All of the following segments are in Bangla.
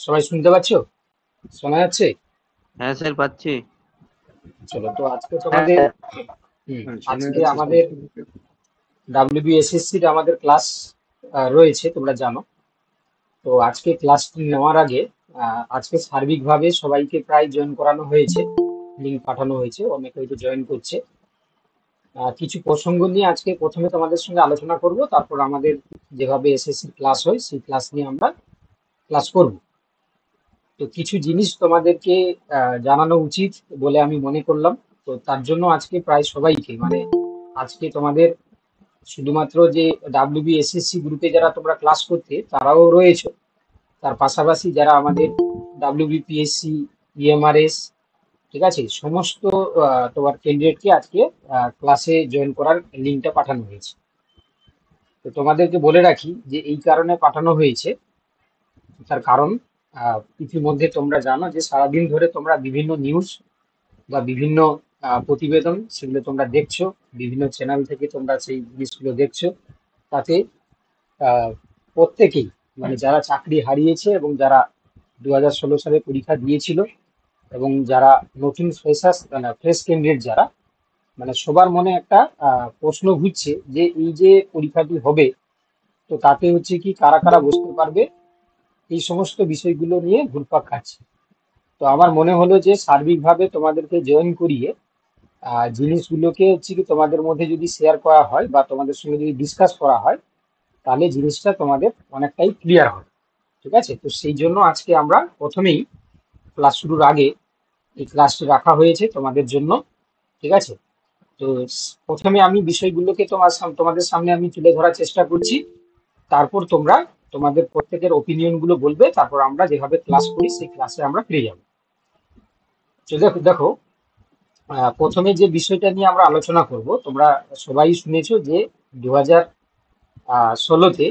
সবাই শুনতে পাচ্ছো? শোনা যাচ্ছে? হ্যাঁ স্যার পাচ্ছি। চলো তো আজকে তোমাদের হ্যাঁ, শুনে আজকে যাচ্ছে স্যার। আমাদের ডাব্লিউবিএসএসসির আমাদের ক্লাস রয়েছে, তোমরা জানো। তো আজকে ক্লাসটি নেওয়ার আগে আজকে সার্বিকভাবে সবাইকে প্রায় জয়েন করানো হয়েছে, লিঙ্ক পাঠানো হয়েছে, অনেকে হয়তো জয়েন করছে। কিছু প্রসঙ্গ নিয়ে আজকে প্রথমে তোমাদের সঙ্গে আলোচনা করব, তারপর আমাদের যেভাবে এসএসসি ক্লাস হয় সেই ক্লাস নিয়ে আমরা ক্লাস করব। তো কিছু জিনিস তোমাদেরকে জানানো উচিত বলে আমি মনে করলাম। তো তার জন্য আজকে প্রায় সবাইকে, মানে আজকে তোমাদের শুধুমাত্র যে ডাব্লিউবিএসএসসি গ্রুপে যারা তোমরা ক্লাস করতে তারাও রয়েছে, তার পাশাপাশি যারা আমাদের ডাব্লিউবিপিএসসি, ইএমআরএস, ঠিক আছে, সমস্ত তোমার ক্যান্ডিডেটকে আজকে ক্লাসে জয়েন করার লিঙ্কটা পাঠানো হয়েছে। তো তোমাদেরকে বলে রাখি যে এই কারণে পাঠানো হয়েছে। তার কারণ ইতিমধ্যে তোমরা জানো যে সারাদিন ধরে তোমরা বিভিন্ন নিউজ বা বিভিন্ন প্রতিবেদন সেগুলো তোমরা দেখছো, বিভিন্ন চ্যানেল থেকে তোমরা সেই জিনিসগুলো দেখছো। তাতে আহ, প্রত্যেকেই, মানে যারা চাকরি হারিয়েছে এবং যারা 2016 সালে পরীক্ষা দিয়েছিল এবং যারা নতুন ফ্রেশার্স, মানে ফ্রেশ ক্যান্ডিডেট যারা, মানে সবার মনে একটা প্রশ্ন ঘুরছে যে এই যে পরীক্ষাটি হবে, তো তাতে হচ্ছে কি কারা কারা বসতে পারবে, এই সমস্ত বিষয়গুলো নিয়ে ঘুরপাক খাচ্ছে। তো আমার মনে হলো যে সার্বিকভাবে তোমাদেরকে জয়েন করিয়ে জিনিসগুলোকে হচ্ছে কি তোমাদের মধ্যে যদি শেয়ার করা হয় বা তোমাদের সঙ্গে যদি ডিসকাস করা হয়, তাহলে জিনিসটা তোমাদের অনেকটাই ক্লিয়ার হবে। ঠিক আছে, তো সেই জন্য আজকে আমরা প্রথমেই ক্লাস শুরুর আগে এই ক্লাসটি রাখা হয়েছে তোমাদের জন্য। ঠিক আছে, তো প্রথমে আমি বিষয়গুলোকে তোমাদের সামনে আমি তুলে ধরার চেষ্টা করছি। তারপর তোমরা তোমাদের প্রত্যেকের ওপিনিয়ন গুলো বলবে, তারপর আমরা যেভাবে ক্লাস করি সেই ক্লাসে আমরা ফিরে যাবো। তো দেখো দেখো, প্রথমে যে বিষয়টা নিয়ে আমরা আলোচনা করব, তোমরা সবাই শুনেছো যে 2016-তে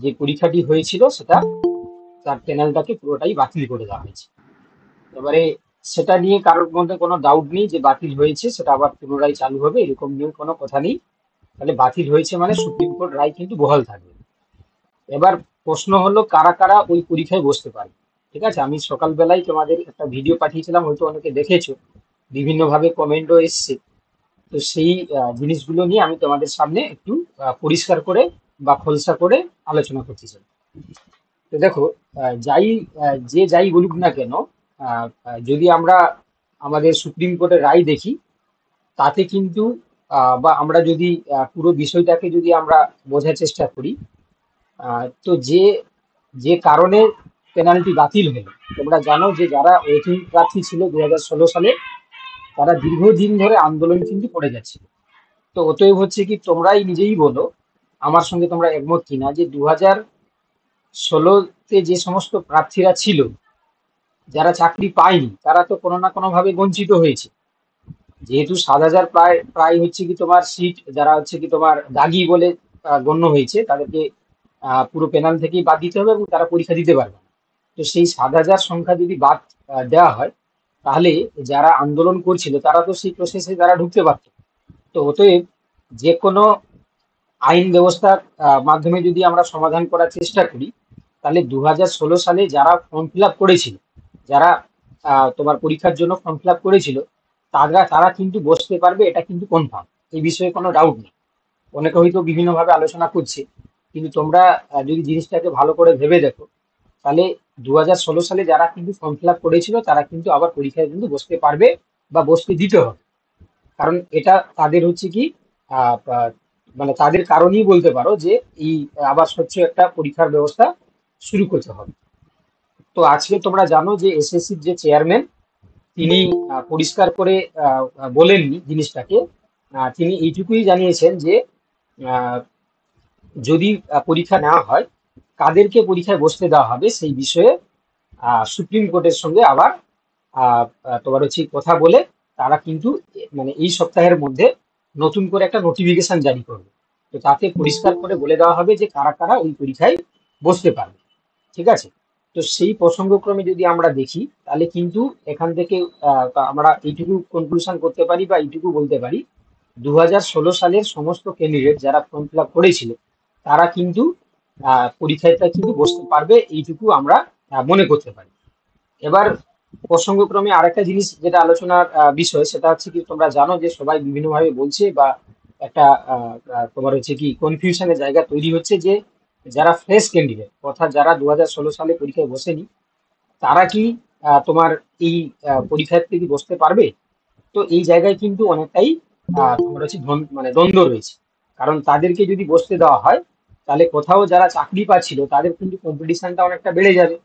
যে পরীক্ষাটি হয়েছিল সেটা, তার প্যানেলটাকে পুরোটাই বাতিল করে দেওয়া হয়েছে। এবারে সেটা নিয়ে কারোর মধ্যে কোনো ডাউট নেই যে বাতিল হয়েছে, সেটা আবার পুনরায় চালু হবে এরকম নিয়ে কোনো কথা নেই। তাহলে বাতিল হয়েছে মানে সুপ্রিম কোর্ট রায় কিন্তু বহাল থাকবে। এবার প্রশ্ন হলো কারা কারা ওই পরীক্ষায় বসতে পারবে। ঠিক আছে, আমি সকালবেলায় তোমাদের একটা ভিডিও পাঠিয়েছিলাম, হয়তো অনেকে দেখেছো, বিভিন্নভাবে কমেন্টও এসছে। তো সেই জিনিসগুলো নিয়ে আমি তোমাদের সামনে একটু পরিষ্কার করে বা খোলসা করে আলোচনা করতে চাই। তো দেখো, যে যাই বলুক না কেন, যদি আমরা আমাদের সুপ্রিম কোর্টের রায় দেখি, তাতে কিন্তু বা আমরা যদি পুরো বিষয়টাকে যদি আমরা বোঝার চেষ্টা করি, তো যে যে কারণে পেনাল্টি বাতিল হলো, তোমরা জানো যে যারা ওয়েটিং প্রার্থী ছিল 2016 সালে, তারা দীর্ঘদিন ধরে আন্দোলন কিন্তু করে যাচ্ছে। তো অতএব হচ্ছে কি, তোমরাই নিজেই বলো আমার সঙ্গে তোমরা একমত কিনা যে 2016-তে যে সমস্ত প্রার্থীরা ছিল, যারা চাকরি পায়নি, তারা তো কোনো না কোনো ভাবে বঞ্চিত হয়েছে। যেহেতু 7,000 প্রায় প্রায় হচ্ছে কি তোমার সিট, যারা হচ্ছে কি তোমার দাগি বলে গণ্য হয়েছে, তাদেরকে পুরো প্যানেল থেকেই বাদ দিতে হবে এবং তারা পরীক্ষা দিতে পারবে না। তো সেই 7,000 সংখ্যা যদি বাদ দেওয়া হয়, তাহলে যারা আন্দোলন করছিল তারা তো সেই প্রসেসে তারা ঢুকতে পারত। তো অতএব যে কোনো আইন ব্যবস্থার মাধ্যমে যদি আমরা সমাধান করার চেষ্টা করি, তাহলে 2016 সালে যারা ফর্ম ফিল আপ করেছিল, যারা তোমার পরীক্ষার জন্য ফর্ম ফিল আপ করেছিল, তারা তারা কিন্তু বসতে পারবে, এটা কিন্তু কনফার্ম, এই বিষয়ে কোনো ডাউট নেই। অনেকে হয়তো বিভিন্নভাবে আলোচনা করছে, কিন্তু তোমরা যদি জিনিসটাকে ভালো করে ভেবে দেখো, তাহলে 2016 সালে যারা কিন্তু ফর্ম ফিল আপ করেছিল তারা কিন্তু আবার পরীক্ষায় কিন্তু বসতে পারবে বা বসতে দিতে হবে। কারণ এটা তাদের হচ্ছে কি আহ, আহ, মানে তাদের কারণেই বলতে পারো যে এই আবার স্বচ্ছ একটা পরীক্ষার ব্যবস্থা শুরু করতে হবে। তো আজকে তোমরা জানো যে এসএসসির যে চেয়ারম্যান, তিনি পরিষ্কার করে বলেননি জিনিসটাকে। তিনি এইটুকুই জানিয়েছেন যে আহ, যদি পরীক্ষা নেওয়া হয়, কাদেরকে পরীক্ষায় বসতে দেওয়া হবে সেই বিষয়ে সুপ্রিম কোর্টের সঙ্গে আবার তোমার হচ্ছে কথা বলে তারা কিন্তু মানে এই সপ্তাহের মধ্যে নতুন করে একটা নোটিফিকেশন জারি করবে। তো তাতে পরিষ্কার করে বলে দেওয়া হবে যে কারা কারা ওই পরীক্ষায় বসতে পারবে। ঠিক আছে, তো সেই প্রসঙ্গক্রমে যদি আমরা দেখি, তাহলে কিন্তু এখান থেকে আমরা এইটুকু কনক্লুশন করতে পারি বা এইটুকু বলতে পারি, 2016 সালের সমস্ত ক্যান্ডিডেট যারা ফর্ম ফিল আপ করেছিল, তারা কিন্তু পরীক্ষাটা কিন্তু বসতে পারবে, এইটুকু আমরা মনে করতে পারি। এবার প্রসঙ্গক্রমে আরেকটা জিনিস যেটা আলোচনার বিষয়, সেটা হচ্ছে কি তোমরা জানো যে সবাই বিভিন্নভাবে বলছে বা একটা তোমার হচ্ছে কি কনফিউশনের জায়গা তৈরি হচ্ছে যে যারা ফ্রেশ ক্যান্ডিডেট অর্থাৎ যারা 2016 সালে পরীক্ষায় বসেনি তারা কি তোমার এই পরীক্ষাতে কি বসতে পারবে? তো এই জায়গায় কিন্তু অনেকটাই তোমার হচ্ছে মানে দ্বন্দ্ব রয়েছে। কারণ তাদেরকে যদি বসতে দেওয়া হয় তাহলে কোথাও যারা চাকরি পাচ্ছিল তাদের কিন্তু কম্পিটিশনটা অনেকটা বেড়ে যাবে,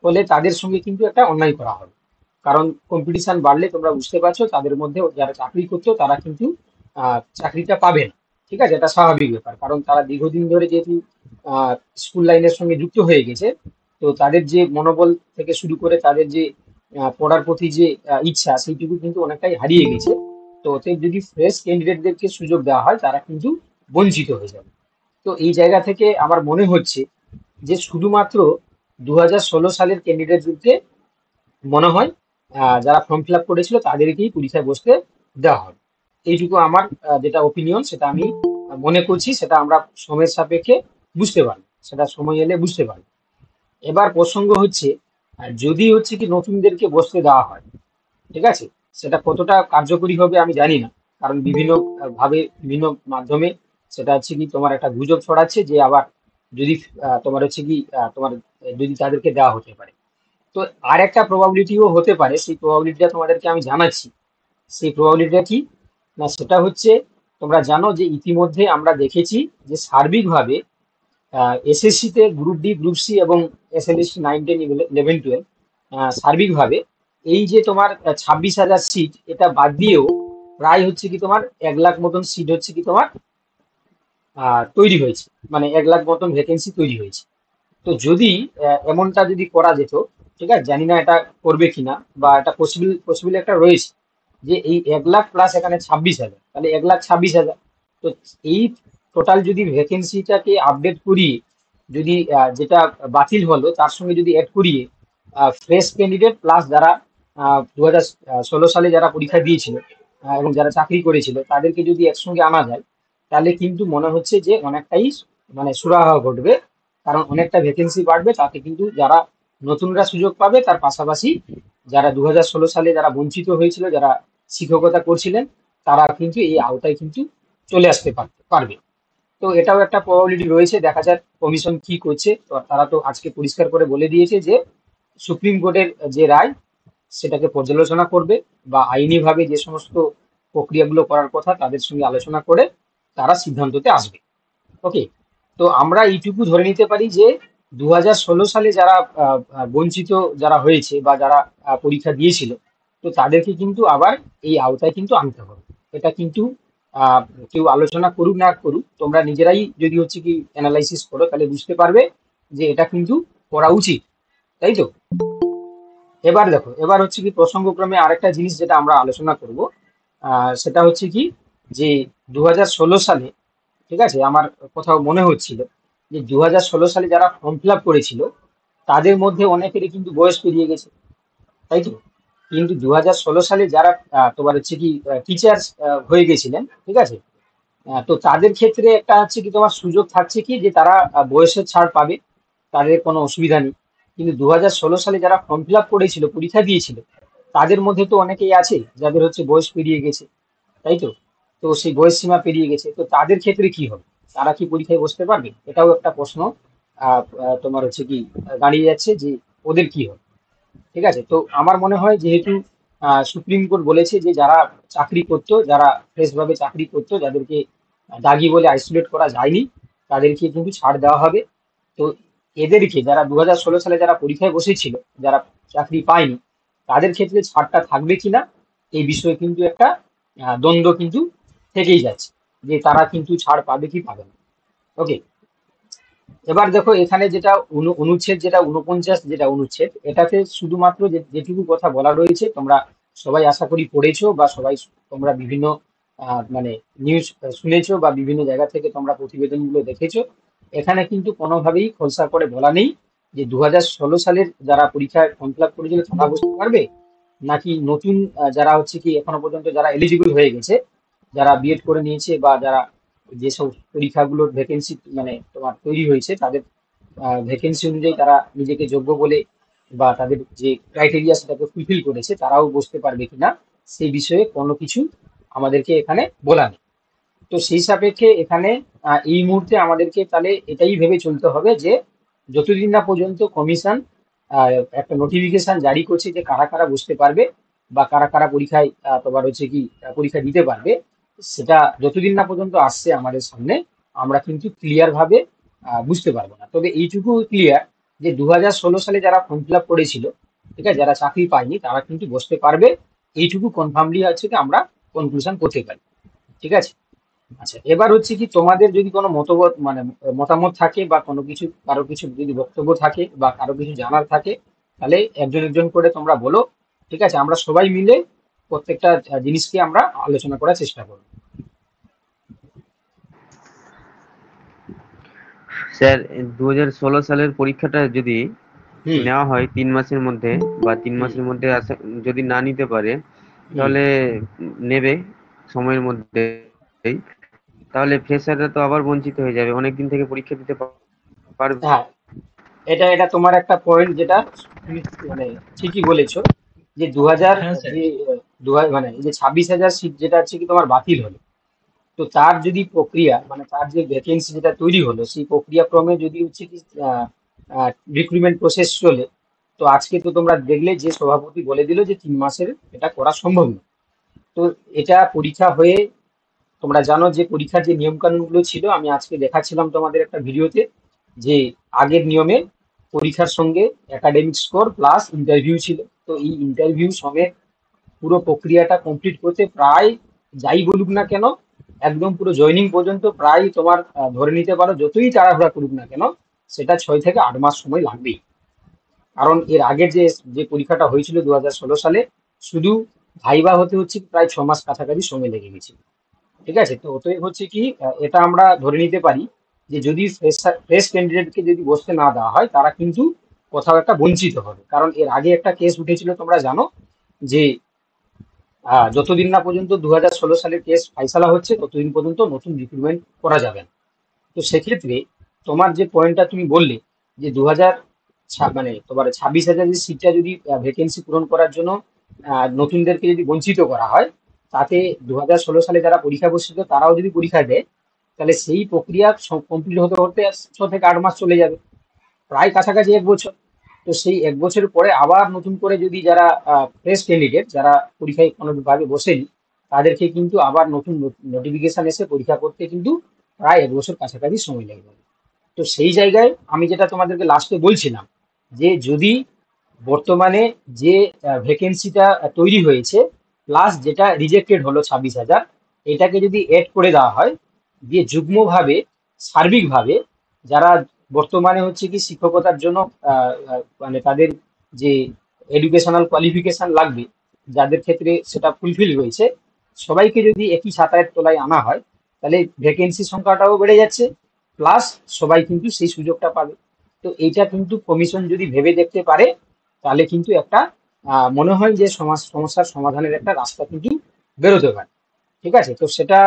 ফলে তাদের সঙ্গে কিন্তু একটা অন্যায় করা হবে। কারণ কম্পিটিশন বাড়লে তোমরা বুঝতে পারছো তাদের মধ্যে যারা চাকরি করতো তারা কিন্তু চাকরিটা পাবে না। ঠিক আছে, এটা স্বাভাবিক ব্যাপার, কারণ তারা দীর্ঘদিন ধরে যেহেতু স্কুল লাইনের সঙ্গে যুক্ত হয়ে গেছে। তো তাদের যে মনোবল থেকে শুরু করে তাদের যে পড়ার প্রতি যে ইচ্ছা সেইটুকু কিন্তু অনেকটাই হারিয়ে গেছে। তো অতএব যদি ফ্রেশ ক্যান্ডিডেটদেরকে সুযোগ দেওয়া হয় তারা কিন্তু বঞ্চিত হয়ে যাবে। তো এই জায়গা থেকে আমার মনে হচ্ছে যে শুধুমাত্র 2016 সালের ক্যান্ডিডেটদেরকে মনে হয় যারা ফর্ম ফিল আপ করেছিল তাদেরকেই পরীক্ষায় বসতে দেওয়া হবে। এইটুকু আমার যেটা ওপিনিয়ন সেটা আমি মনে করছি, সেটা আমরা সময়ের সাপেক্ষে বুঝতে পারবো, সেটা সময় এলে বুঝতে পারবো। এবার প্রসঙ্গ হচ্ছে যদি হচ্ছে কি নতুনদেরকে বসতে দেওয়া হয়, ঠিক আছে, সেটা কতটা কার্যকরী হবে আমি জানি না। কারণ বিভিন্ন ভাবে বিভিন্ন মাধ্যমে সেটা হচ্ছে কি তোমার একটা গুজব ছড়াচ্ছে যে আবার যদি তোমার হচ্ছে কি তোমার যদি তাদেরকে দেওয়া হতে পারে। তো আর একটা প্রবাবিলিটিও হতে পারে, সেই প্রবাবিলিটিটা তোমাদেরকে আমি জানাচ্ছি। সেই প্রবাবিলিটিটা কি না, সেটা হচ্ছে তোমরা জানো যে ইতিমধ্যে আমরা দেখেছি যে সার্বিকভাবে এসএসসি তে গ্রুপ ডি, গ্রুপ সি এবং এসএলএসটি 9, 10, 11, 12 সার্বিকভাবে এই যে তোমার 26,000 সিট এটা বাদ দিয়েও প্রায় হচ্ছে কি তোমার 1 লাখ মতন সিট হচ্ছে কি তোমার তৈরি হয়েছে, মানে 1 লাখ মতন ভ্যাকেন্সি তৈরি হয়েছে। তো যদি এমনটা যদি করা যেত, ঠিক আছে, জানি না এটা করবে কিনা বা এটা পসিবল পসিবল একটা রয়েছে যে এই 1 লাখ প্লাস এখানে 26,000, তাহলে 1,26,000। তো এই টোটাল যদি ভ্যাকেন্সিটাকে আপডেট করিয়ে যদি যেটা বাতিল হলো তার সঙ্গে যদি অ্যাড করিয়ে ফ্রেশ ক্যান্ডিডেট প্লাস যারা 2016 সালে যারা পরীক্ষা দিয়েছিল এবং যারা চাকরি করেছিল তাদেরকে যদি একসঙ্গে আনা যায়, তাহলে কিন্তু মনে হচ্ছে যে অনেকটাই মানে সুরাহা ঘটবে। কারণ অনেকটা ভ্যাকেন্সি বাড়বে, তাতে কিন্তু যারা নতুনরা সুযোগ পাবে, তার পাশাপাশি যারা 2016 সালে যারা বঞ্চিত হয়েছিল, যারা শিক্ষকতা করছিলেন, তারা কিন্তু এই আওতায় কিন্তু চলে আসতে পারবে। তো এটাও একটা প্রবাবিলিটি রয়েছে, দেখা যাক কমিশন কি করছে। তো তারা তো আজকে পরিষ্কার করে বলে দিয়েছে যে সুপ্রিম কোর্টের যে রায় সেটাকে পর্যালোচনা করবে বা আইনিভাবে যে সমস্ত প্রক্রিয়াগুলো করার কথা তাদের সঙ্গে আলোচনা করে তারা সিদ্ধান্ততে আসবে। ওকে, তো আমরা এইটুকু ধরে নিতে পারি যে 2016 সালে যারা বঞ্চিত যারা হয়েছে বা যারা পরীক্ষা দিয়েছিল, তো তাদেরকে কিন্তু আবার এই আওতায় কিন্তু আনতে হবে। এটা কিন্তু আহ, কেউ আলোচনা করুক না করুক, তোমরা নিজেরাই যদি হচ্ছে কি অ্যানালাইসিস করো তাহলে বুঝতে পারবে যে এটা কিন্তু করা উচিত, তাই তো? এবার দেখো, এবার হচ্ছে কি প্রসঙ্গক্রমে আরেকটা জিনিস যেটা আমরা আলোচনা করব, সেটা হচ্ছে কি যে 2016 সালে, ঠিক আছে, আমার কোথাও মনে হচ্ছিল যে 2016 সালে যারা ফর্ম ফিল আপ করেছিল তাদের মধ্যে অনেকেরই কিন্তু বয়স পেরিয়ে গেছে, তাই তো? কিন্তু 2016 সালে যারা তোমার হচ্ছে কি টিচার হয়ে গেছিলেন, ঠিক আছে, তো তাদের ক্ষেত্রে একটা হচ্ছে কি তোমার সুযোগ থাকছে কি যে তারা বয়সের ছাড় পাবে, তাদের কোনো অসুবিধা নেই। কিন্তু 2016 সালে যারা ফর্ম ফিল আপ করেছিল, পরীক্ষা দিয়েছিল, তাদের মধ্যে তো অনেকেই আছে যাদের হচ্ছে বয়স পেরিয়ে গেছে, তাই তো? তো সেই বয়স সীমা পেরিয়ে গেছে, তো তাদের ক্ষেত্রে কি হবে? তারা কি পরীক্ষায় বসতে পারবে? এটাও একটা প্রশ্ন তোমার হচ্ছে কি দাঁড়িয়ে যাচ্ছে যে ওদের কি হবে। ঠিক আছে, তো আমার মনে হয় যেহেতু সুপ্রিম কোর্ট বলেছে যে যারা চাকরি করতো, যারা ফ্রেশ ভাবে চাকরি করতো, যাদেরকে দাগি বলে আইসোলেট করা যায়নি, তাদেরকে কিন্তু ছাড় দেওয়া হবে। তো এদেরকে যারা 2016 সালে যারা পরীক্ষায় বসেছিল, যারা চাকরি পায়নি, তাদের ক্ষেত্রে ছাড়টা থাকবে কিনা এই বিষয়ে কিন্তু একটা দ্বন্দ্ব কিন্তু থেকেই যাচ্ছে যে তারা কিন্তু ছাড় পাবে কি পাবে না। ওকে, এবার দেখো এখানে যেটা অনুচ্ছেদ যেটা 49, যেটা অনুচ্ছেদ, এটাতে শুধুমাত্র যেটুকু কথা বলা রয়েছে তোমরা সবাই আশা করি পড়েছো বা সবাই তোমরা বিভিন্ন মানে নিউজ শুনেছো বা বিভিন্ন জায়গা থেকে তোমরা প্রতিবেদনগুলো দেখেছো। এখানে কিন্তু কোনোভাবেই খোলসা করে বলা নেই যে 2016 সালের যারা পরীক্ষায় ফর্ম ফিল আপ করেছিল তারা বসতে পারবে, নাকি নতুন যারা হচ্ছে কি এখনো পর্যন্ত যারা এলিজিবল হয়ে গেছে, যারা বিএড করে নিয়েছে বা যারা যেসব পরীক্ষাগুলোর ভ্যাকেন্সি মানে তোমার তৈরি হয়েছে তাদের ভ্যাকেন্সি অনুযায়ী তারা নিজেকে যোগ্য বলে বা তাদের যে ক্রাইটেরিয়া সেটাকে ফুলফিল করেছে তারাও বুঝতে পারবে কিনা সেই বিষয়ে কোনো কিছু আমাদেরকে এখানে বলা নেই। তো সেই সাপেক্ষে এখানে এই মুহূর্তে আমাদেরকে তাহলে এটাই ভেবে চলতে হবে যে যতদিন না পর্যন্ত কমিশন একটা নোটিফিকেশন জারি করছে যে কারা কারা বসতে পারবে বা কারা কারা পরীক্ষায় তোমার হচ্ছে কি পরীক্ষা দিতে পারবে, সেটা যতদিন না পর্যন্ত আসছে আমাদের সামনে আমরা কিন্তু ক্লিয়ার ভাবে বুঝতে পারবো না। তবে এইটুকু ক্লিয়ার যে 2016 সালে যারা ফর্ম ফিল আপ করেছিল, ঠিক আছে, যারা চাকরি পায়নি তারা কিন্তু বসতে পারবে, এইটুকু কনফার্মলি হচ্ছে কি আমরা কনক্লুশন করতে পারি। ঠিক আছে। আচ্ছা, এবার হচ্ছে কি তোমাদের যদি কোনো মতবোধ মানে মতামত থাকে বা কোনো কিছু কারো কিছু যদি বক্তব্য থাকে বা কারো কিছু জানার থাকে, তাহলে একজন একজন করে তোমরা বলো। ঠিক আছে, আমরা সবাই মিলে প্রত্যেকটা জিনিসকে আমরা আলোচনা করার চেষ্টা করবো। স্যার 2016 সালের পরীক্ষাটা যদি হুম। নেওয়া হয় 3 মাসের মধ্যে বা তিন হুম। মাসের মধ্যে যদি না নিতে পারে হুম। তাহলে নেবে সময়ের মধ্যে, তাহলে ফ্রেশাররা তো আবার বঞ্চিত হয়ে যাবে, অনেক দিন থেকে পরীক্ষা দিতে পারবে। হ্যাঁ, এটা এটা তোমার একটা পয়েন্ট যেটা তুমি মানে ঠিকই বলেছো যে 2000 হ্যাঁ স্যার। যে 2000 মানে এই যে 26,000 সিট যেটা হচ্ছে কি তোমার বাতিল হলো, তো তার যদি প্রক্রিয়া মানে তার যে ভ্যাকেন্সি যেটা তৈরি হলো সেই প্রক্রিয়া ক্রমে যদি হচ্ছে কি রিক্রুটমেন্ট প্রসেস চলে, তো আজকে তো তোমরা দেখলে যে সভাপতি বলে দিল যে 3 মাসের এটা করা সম্ভব না। তো এটা পরীক্ষা হয়ে তোমরা জানো যে পরীক্ষার যে নিয়ম কানুন গুলো ছিল, আমি আজকে দেখাচ্ছিলাম তোমাদের একটা ভিডিওতে যে আগের নিয়মে পরীক্ষার সঙ্গে একাডেমিক স্কোর প্লাস ইন্টারভিউ ছিল। তো এই ইন্টারভিউ সঙ্গে পুরো প্রক্রিয়াটা কমপ্লিট করতে প্রায় যাই বলুক না কেন একদম পুরো জয়নিং পর্যন্ত প্রায় তোমার ধরে নিতে পারো যতই তাড়াহুড়া করুক না কেন সেটা 6 থেকে 8 মাস সময় লাগবেই। কারণ এর আগের যে যে পরীক্ষাটা হয়েছিল 2016 সালে শুধু ভাইবা হতে হচ্ছে প্রায় 6 মাস কাছাকাছি সময় লেগে গেছিল। ঠিক আছে, তো অতএব হচ্ছে কি এটা আমরা ধরে নিতে পারি যে যদি ফ্রেশ ক্যান্ডিডেটকে যদি বসতে না দেওয়া হয় তারা কিন্তু কোথাও একটা বঞ্চিত হবে। কারণ এর আগে একটা কেস উঠেছিল তোমরা জানো যে যতদিন না পর্যন্ত 2016 সালের কেস ফাইসালা হচ্ছে ততদিন পর্যন্ত নতুন রিক্রুটমেন্ট করা যাবে না। তো সেক্ষেত্রে তোমার যে পয়েন্টটা তুমি বললে যে 2000 মানে তোমার 26,000 যে সিটটা যদি ভ্যাকেন্সি পূরণ করার জন্য নতুনদেরকে যদি বঞ্চিত করা হয়, তাতে 2016 সালে যারা পরীক্ষা বসছিল তারাও যদি পরীক্ষা দেয়, তাহলে সেই প্রক্রিয়া কমপ্লিট হতে হতে 6 থেকে 8 মাস চলে যাবে, প্রায় কাছাকাছি 1 বছর। তো সেই 1 বছরের পরে আবার নতুন করে যদি যারা ফ্রেশ ক্যান্ডিডেট যারা পরীক্ষায় কোনোভাবে বসেনি তাদেরকে কিন্তু আবার নতুন নোটিফিকেশন এসে পরীক্ষা করতে কিন্তু প্রায় 1 বছর কাছাকাছি সময় লেগে যাবে। তো সেই জায়গায় আমি যেটা তোমাদেরকে লাস্টে বলছিলাম যে যদি বর্তমানে যে ভ্যাকেন্সিটা তৈরি হয়েছে প্লাস যেটা রিজেক্টেড হলো 26,000, এটাকে যদি এড করে দেওয়া হয় দিয়ে যুগ্মভাবে সার্বিকভাবে যারা বর্তমানে হচ্ছে কি শিক্ষকতার জন্য মানে তাদের যে এডুকেশনাল কোয়ালিফিকেশন লাগবে যাদের ক্ষেত্রে সেটা ফুলফিল হয়েছে, সবাইকে যদি একই ছাতার তলায় আনা হয় তাহলে ভ্যাকেন্সি সংখ্যাটাও বেড়ে যাচ্ছে প্লাস সবাই কিন্তু সেই সুযোগটা পাবে। তো এইটা কিন্তু কমিশন যদি ভেবে দেখতে পারে তাহলে কিন্তু একটা মনে হয় যে সমস্যার সমাধানের একটা রাস্তা কিন্তু বেরোতে পারে। ঠিক আছে, তো সেটা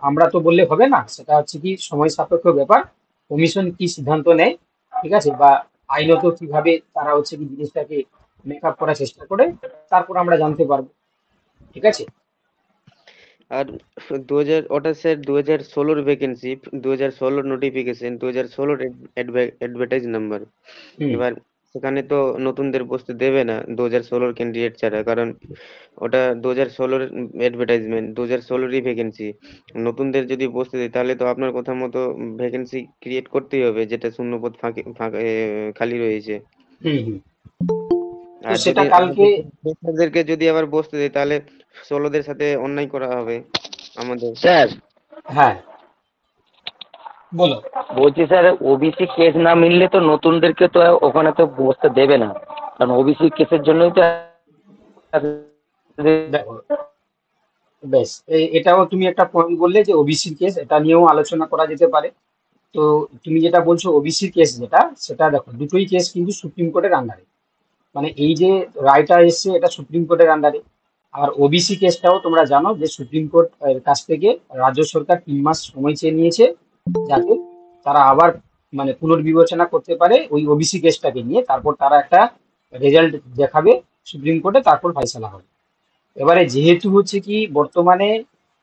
আমরা তো বললে হবে না, সেটা হচ্ছে কি সময় সাপেক্ষ ব্যাপার, কমিশন কি সিদ্ধান্ত নেয়, ঠিক আছে, বা আইনত কিভাবে তারা হচ্ছে কি জিনিসটাকে মেকআপ করার চেষ্টা করে, তারপর আমরা জানতে পারবো। ঠিক আছে। আর ওটা sir 2016 vacancy, 2016 notification, 2016 advertise number. হুম। এবার সেখানে তো নতুনদের বসতে দেবে না 2016 ক্যান্ডিডেট ছাড়া, কারণ ওটা 2016 অ্যাডভার্টাইজমেন্ট, 2016ই ভ্যাকেন্সি। নতুনদের যদি বসতে দেয় তাহলে তো আপনার কথা মতো ভ্যাকেন্সি ক্রিয়েট করতেই হবে, যেটা শূন্যপদ ফাঁকে ফাঁকা খালি রয়েছে। হুম। হুম। তো আর সেটা যদি কালকে। আমাদেরকে যদি আবার বসতে দেয় তাহলে 16দের সাথে অন্যায় করা হবে আমাদের। স্যার, হ্যাঁ, বলো। বলছি স্যার, ওবিসি কেস না মিললে তো নতুনদেরকে তো ওখানে তো বসতে দেবে না, কারণ ওবিসি কেসের জন্যই তো দেখো, বেশ এটাও তুমি একটা পয়েন্ট বললে যে ওবিসির কেস, এটা নিয়েও আলোচনা করা যেতে পারে। তো তুমি যেটা বলছো ওবিসির কেস যেটা, সেটা দেখো দুটোই কেস কিন্তু সুপ্রিম কোর্টের আন্ডারে, মানে এই যে রায়টা এসছে এটা সুপ্রিম কোর্টের আন্ডারে। আর ওবিসি কেসটাও তোমরা জানো যে সুপ্রিম কোর্ট এর কাছ থেকে রাজ্য সরকার 3 মাস সময় চেয়ে নিয়েছে যাতে তারা আবার মানে পুনর্বিবেচনা করতে পারে ওই ওবিসি কেসটাকে নিয়ে, তারপর তারা একটা রেজাল্ট দেখাবে সুপ্রিম কোর্টে, তারপর ফয়সালা হবে। এবারে যেহেতু হচ্ছে কি বর্তমানে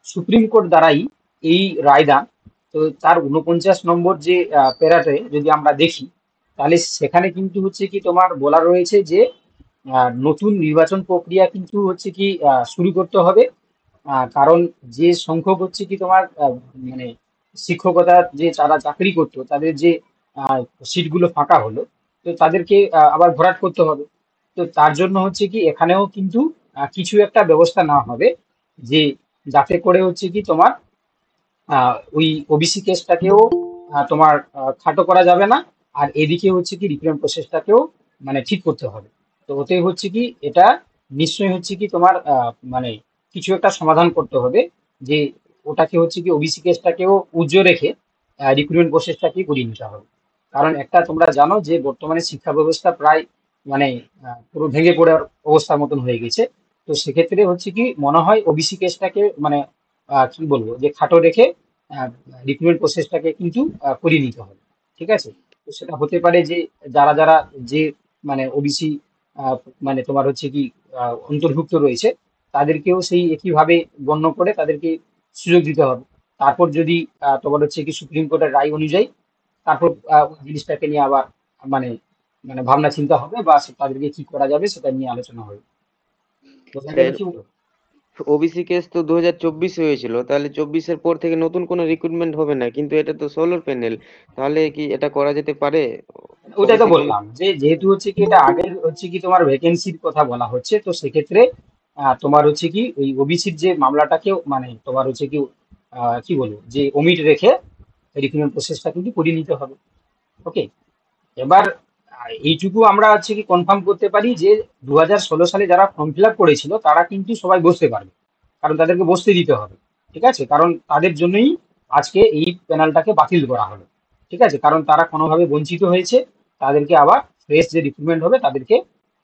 সুপ্রিম কোর্ট দ্বারাই এই রায়দান, তো তার 49 নম্বর যে প্যারাতে যদি আমরা দেখি, তাহলে সেখানে কিন্তু হচ্ছে কি তোমার বলা রয়েছে যে নতুন নির্বাচন প্রক্রিয়া কিন্তু হচ্ছে কি শুরু করতে হবে। কারণ যে সংখ্যক হচ্ছে কি তোমার মানে শিক্ষকতা যে যারা চাকরি করতো তাদের যে সিটগুলো ফাঁকা হলো, তো তাদেরকে আবার ভরাট করতে হবে। তো তার জন্য হচ্ছে কি এখানেও কিন্তু কিছু একটা ব্যবস্থা নেওয়া হবে, যে যাতে করে হচ্ছে কি তোমার ওই ওবিসি কেসটাকেও তোমার খাটো করা যাবে না, আর এদিকে হচ্ছে কি রিক্রুটমেন্ট প্রসেসটাকেও মানে ঠিক করতে হবে। তো ওতে হচ্ছে কি এটা নিশ্চয়ই হচ্ছে কি তোমার মানে কিছু একটা সমাধান করতে হবে, যে ওটাকে হচ্ছে কি ওবিসি কেসটাকেও উজ্জ্বল রেখে রিক্রুটমেন্ট প্রসেসটাকে করিয়ে নিতে হবে। কারণ একটা তোমরা জানো যে বর্তমানে শিক্ষা ব্যবস্থা প্রায় মানে পুরো ভেঙে পড়ার অবস্থার মতন হয়ে গেছে। তো সেক্ষেত্রে হচ্ছে কি মনে হয় ওবিসি কেসটাকে মানে কি বলবো যে খাটো রেখে রিক্রুটমেন্ট প্রসেসটাকে কিন্তু করিয়ে নিতে হবে। ঠিক আছে? তো সেটা হতে পারে যে যারা যারা যে মানে ওবিসি মানে তোমার হচ্ছে কি অন্তর্ভুক্ত রয়েছে, তাদেরকেও সেই একইভাবে গণ্য করে তাদেরকে সুযোগ দিতে হবে। তারপর যদি তোমার হচ্ছে কি সুপ্রিম কোর্টের রায় অনুযায়ী তারপর ওই জিনিসটাকে নিয়ে আবার মানে মানে ভাবনা চিন্তা হবে, বা তাদেরকে কি করা যাবে সেটা নিয়ে আলোচনা হবে। বোঝা গেল স্যার, কি বলবো? ওবিসি কেস তো 2024 হয়েছিল, তাহলে 24-এর পর থেকে নতুন কোনো রিক্রুটমেন্ট হবে না, কিন্তু এটা তো সোলোর প্যানেল, তাহলে কি এটা করা যেতে পারে? ওইটাই তো ওবিসি বললাম যে যেহেতু হচ্ছে কি এটা আগের হচ্ছে কি তোমার ভ্যাকেন্সির কথা বলা হচ্ছে, তো সেক্ষেত্রে তোমার হচ্ছে কি ওই ওবিসির যে মামলাটাকেও মানে তোমার হচ্ছে কি কি বলবো যে ওমিট রেখে রিক্রুটমেন্ট প্রসেসটা কিন্তু করিয়ে নিতে হবে। ওকে। এবার এইটুকু আমরা হচ্ছে কি কনফার্ম করতে পারি যে 2016 সালে যারা ফর্ম ফিল আপ করেছিল তারা কিন্তু সবাই বসতে পারবে, কারণ তাদেরকে বসতে দিতে হবে। ঠিক আছে? কারণ তাদের জন্যই আজকে এই প্যানেলটাকে বাতিল করা হলো। ঠিক আছে? কারণ তারা কোনোভাবে বঞ্চিত হয়েছে, তাদেরকে আবার ফ্রেশ যে রিক্রুটমেন্ট হবে তাদেরকে